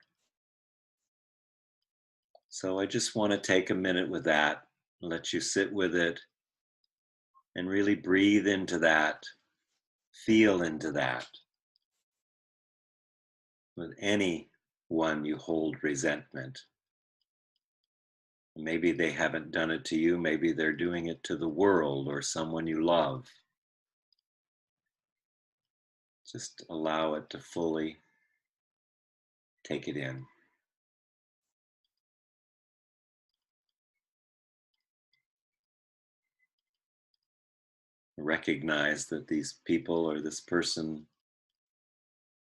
So I just want to take a minute with that, let you sit with it, and really breathe into that, feel into that. With anyone you hold resentment. Maybe they haven't done it to you, maybe they're doing it to the world or someone you love. Just allow it to fully take it in. Recognize that these people or this person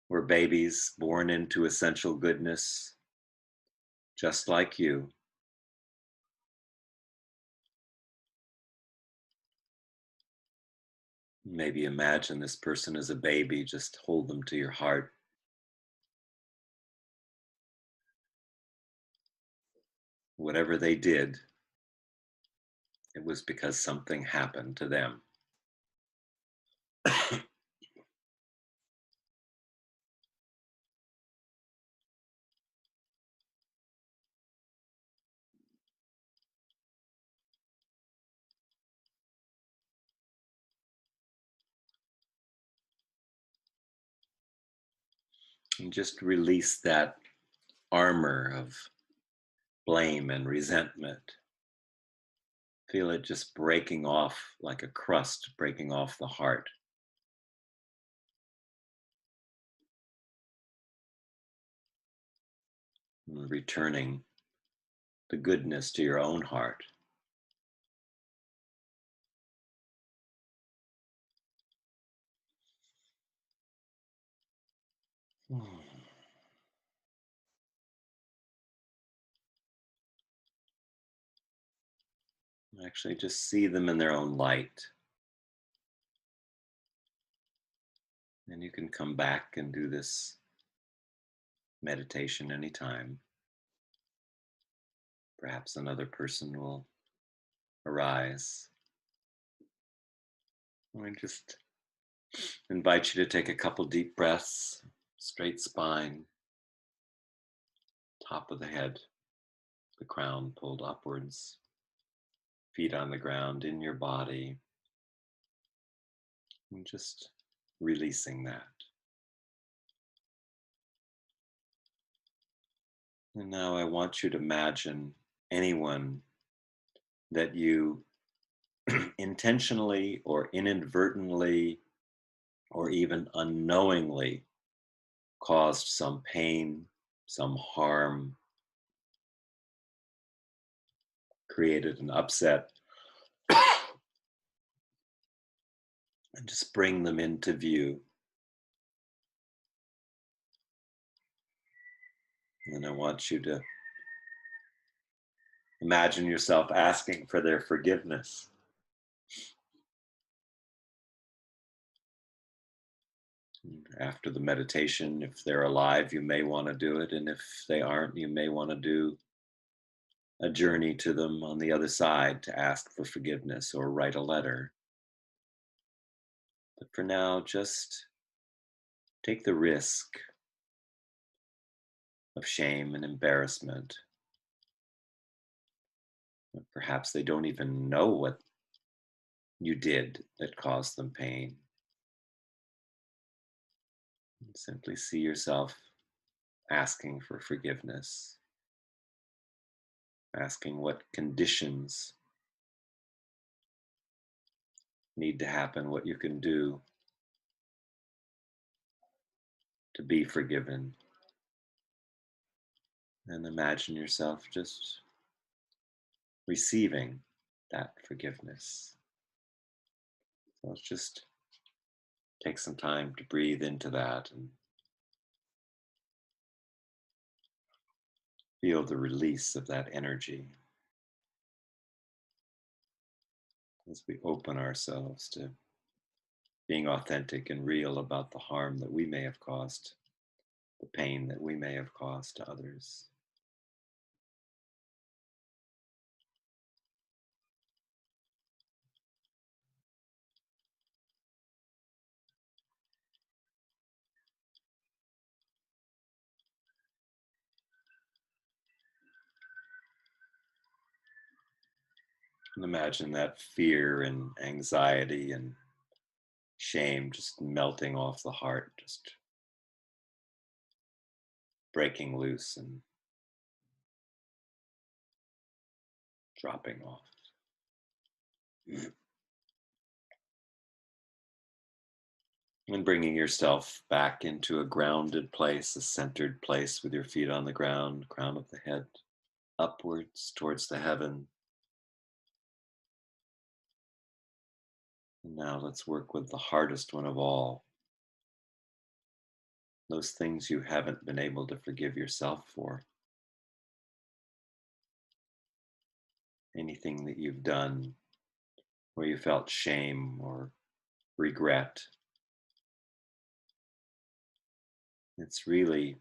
were babies born into essential goodness, just like you. Maybe imagine this person as a baby, just hold them to your heart. Whatever they did, it was because something happened to them. And just release that armor of blame and resentment. Feel it just breaking off like a crust, breaking off the heart. And returning the goodness to your own heart. Actually, just see them in their own light. And you can come back and do this meditation anytime. Perhaps another person will arise. I just invite you to take a couple deep breaths, straight spine, top of the head, the crown pulled upwards, feet on the ground in your body, and just releasing that. And now I want you to imagine anyone that you intentionally or inadvertently or even unknowingly caused some pain, some harm, created an upset, and just bring them into view. And I want you to imagine yourself asking for their forgiveness. After the meditation, if they're alive, you may want to do it. And if they aren't, you may want to do a journey to them on the other side to ask for forgiveness or write a letter. But for now, just take the risk of shame and embarrassment. Perhaps they don't even know what you did that caused them pain. Simply see yourself asking for forgiveness, asking what conditions need to happen, what you can do to be forgiven. And imagine yourself just receiving that forgiveness. So let's just take some time to breathe into that and feel the release of that energy as we open ourselves to being authentic and real about the harm that we may have caused, the pain that we may have caused to others. And imagine that fear and anxiety and shame just melting off the heart, just breaking loose and dropping off. And bringing yourself back into a grounded place, a centered place with your feet on the ground, crown of the head upwards towards the heaven. And now let's work with the hardest one of all. Those things you haven't been able to forgive yourself for. Anything that you've done where you felt shame or regret. It's really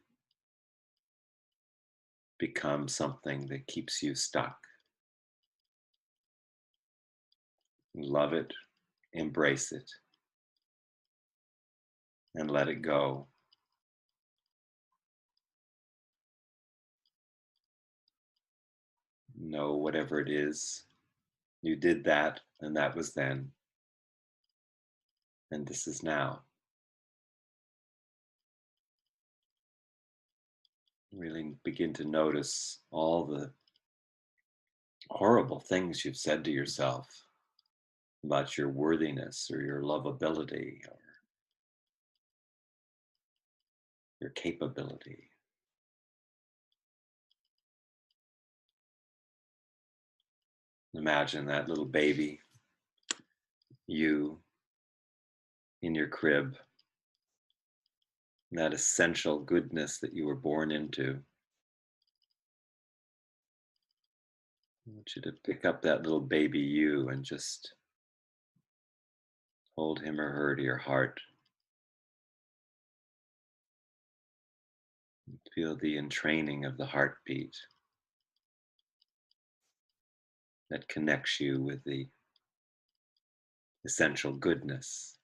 become something that keeps you stuck. Love it, embrace it, and let it go. Know whatever it is, you did that, and that was then, and this is now. Really begin to notice all the horrible things you've said to yourself about your worthiness or your lovability or your capability. Imagine that little baby, you in your crib, that essential goodness that you were born into. I want you to pick up that little baby you and just hold him or her to your heart. Feel the entraining of the heartbeat that connects you with the essential goodness.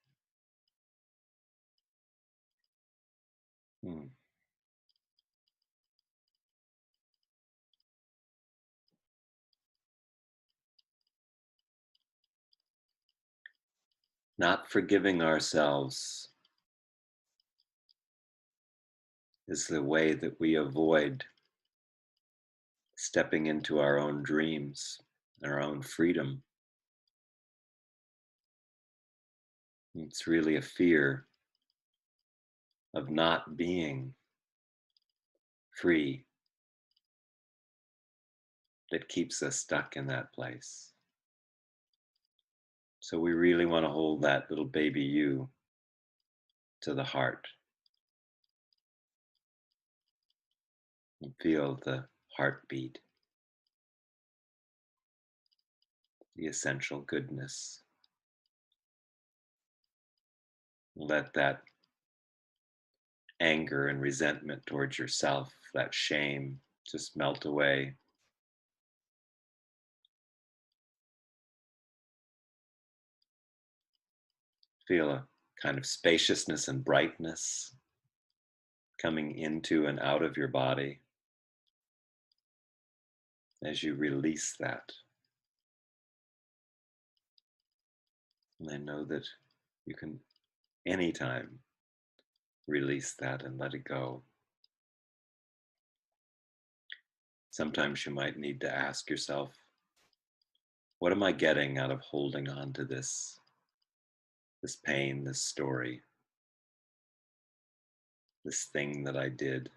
Not forgiving ourselves is the way that we avoid stepping into our own dreams, our own freedom. It's really a fear of not being free that keeps us stuck in that place. So we really want to hold that little baby you to the heart and feel the heartbeat, the essential goodness. Let that anger and resentment towards yourself, that shame, just melt away. Feel a kind of spaciousness and brightness coming into and out of your body as you release that. And I know that you can anytime release that and let it go. Sometimes you might need to ask yourself, what am I getting out of holding on to this pain, this story, this thing that I did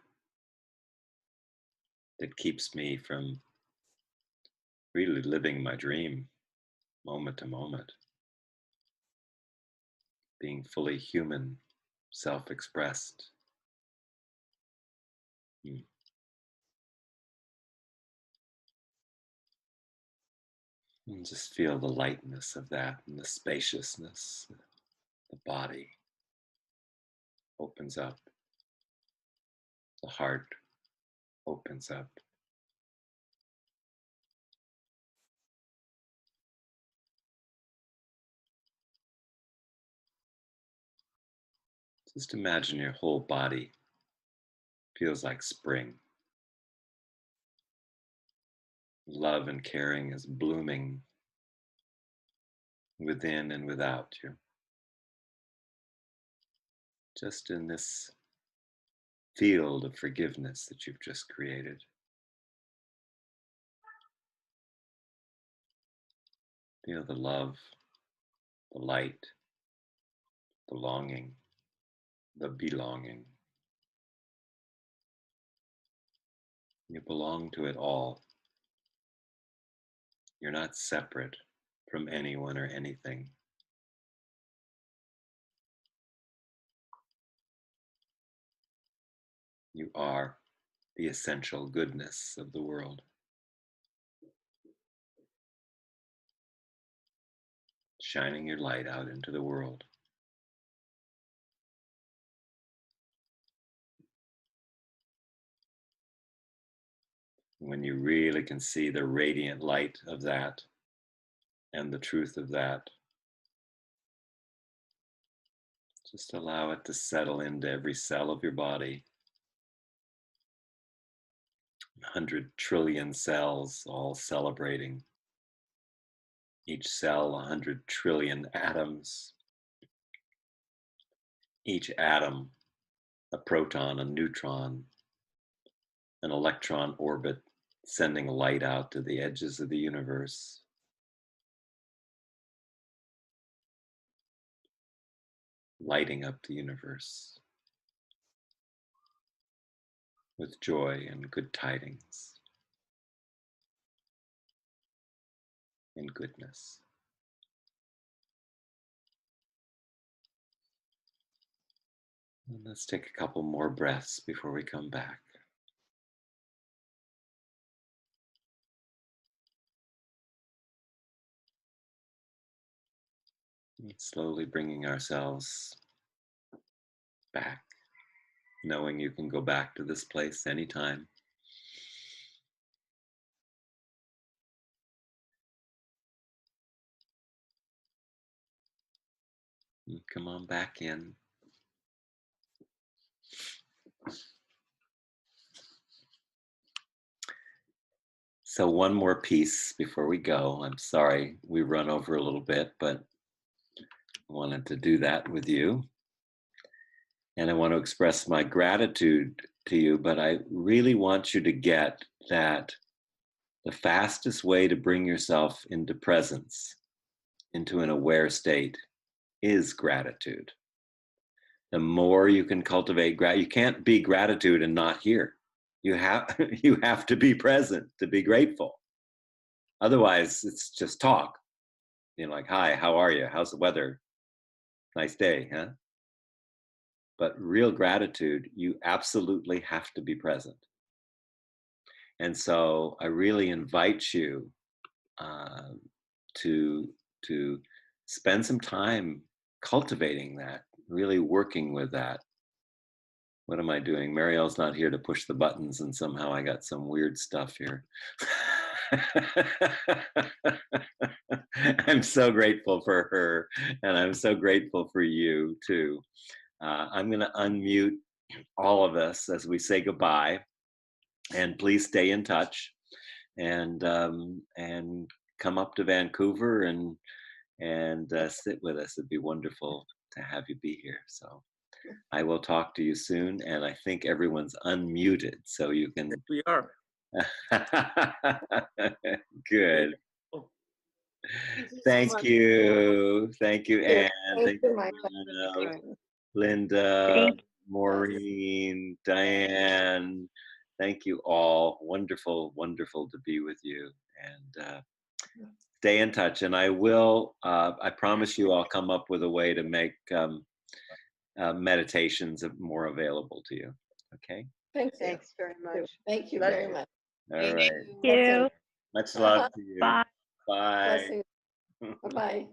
that keeps me from really living my dream moment to moment, being fully human, self-expressed. And just feel the lightness of that and the spaciousness. The body opens up. The heart opens up. Just imagine your whole body feels like spring. Love and caring is blooming within and without you. Just in this field of forgiveness that you've just created. Feel the love, the light, the longing, the belonging. You belong to it all. You're not separate from anyone or anything. You are the essential goodness of the world. Shining your light out into the world. When you really can see the radiant light of that and the truth of that, just allow it to settle into every cell of your body. 100 trillion cells all celebrating. Each cell 100 trillion atoms. Each atom a proton, a neutron, an electron orbit sending light out to the edges of the universe. Lighting up the universe with joy and good tidings and goodness. And let's take a couple more breaths before we come back. And slowly bringing ourselves back, knowing you can go back to this place anytime. And come on back in. So one more piece before we go. I'm sorry we run over a little bit, but I wanted to do that with you. And I want to express my gratitude to you, but I really want you to get that the fastest way to bring yourself into presence, into an aware state, is gratitude. the more you can cultivate you can't be gratitude and not here. You have you have to be present to be grateful. Otherwise, it's just talk. You know, like, hi, how are you? How's the weather? Nice day, huh? But real gratitude, you absolutely have to be present. And so I really invite you to spend some time cultivating that, really working with that. What am I doing? Marielle's not here to push the buttons, and somehow I got some weird stuff here. I'm so grateful for her, and I'm so grateful for you too. I'm going to unmute all of us as we say goodbye, and please stay in touch, and come up to Vancouver and sit with us. It'd be wonderful to have you be here. So I will talk to you soon, and I think everyone's unmuted, so you can. Yes, we are. Good. Oh, Thank you. Thank you, Anne. Thank you, Mike. Linda, Thank Maureen, Diane. Thank you all. Wonderful, wonderful to be with you. And stay in touch. And I will, I promise you, I'll come up with a way to make meditations more available to you. Okay? Thanks. Thanks very much. Thank you Love very you. much. All right. you. Much love to you. Bye. Bye. Blessings. Bye-bye.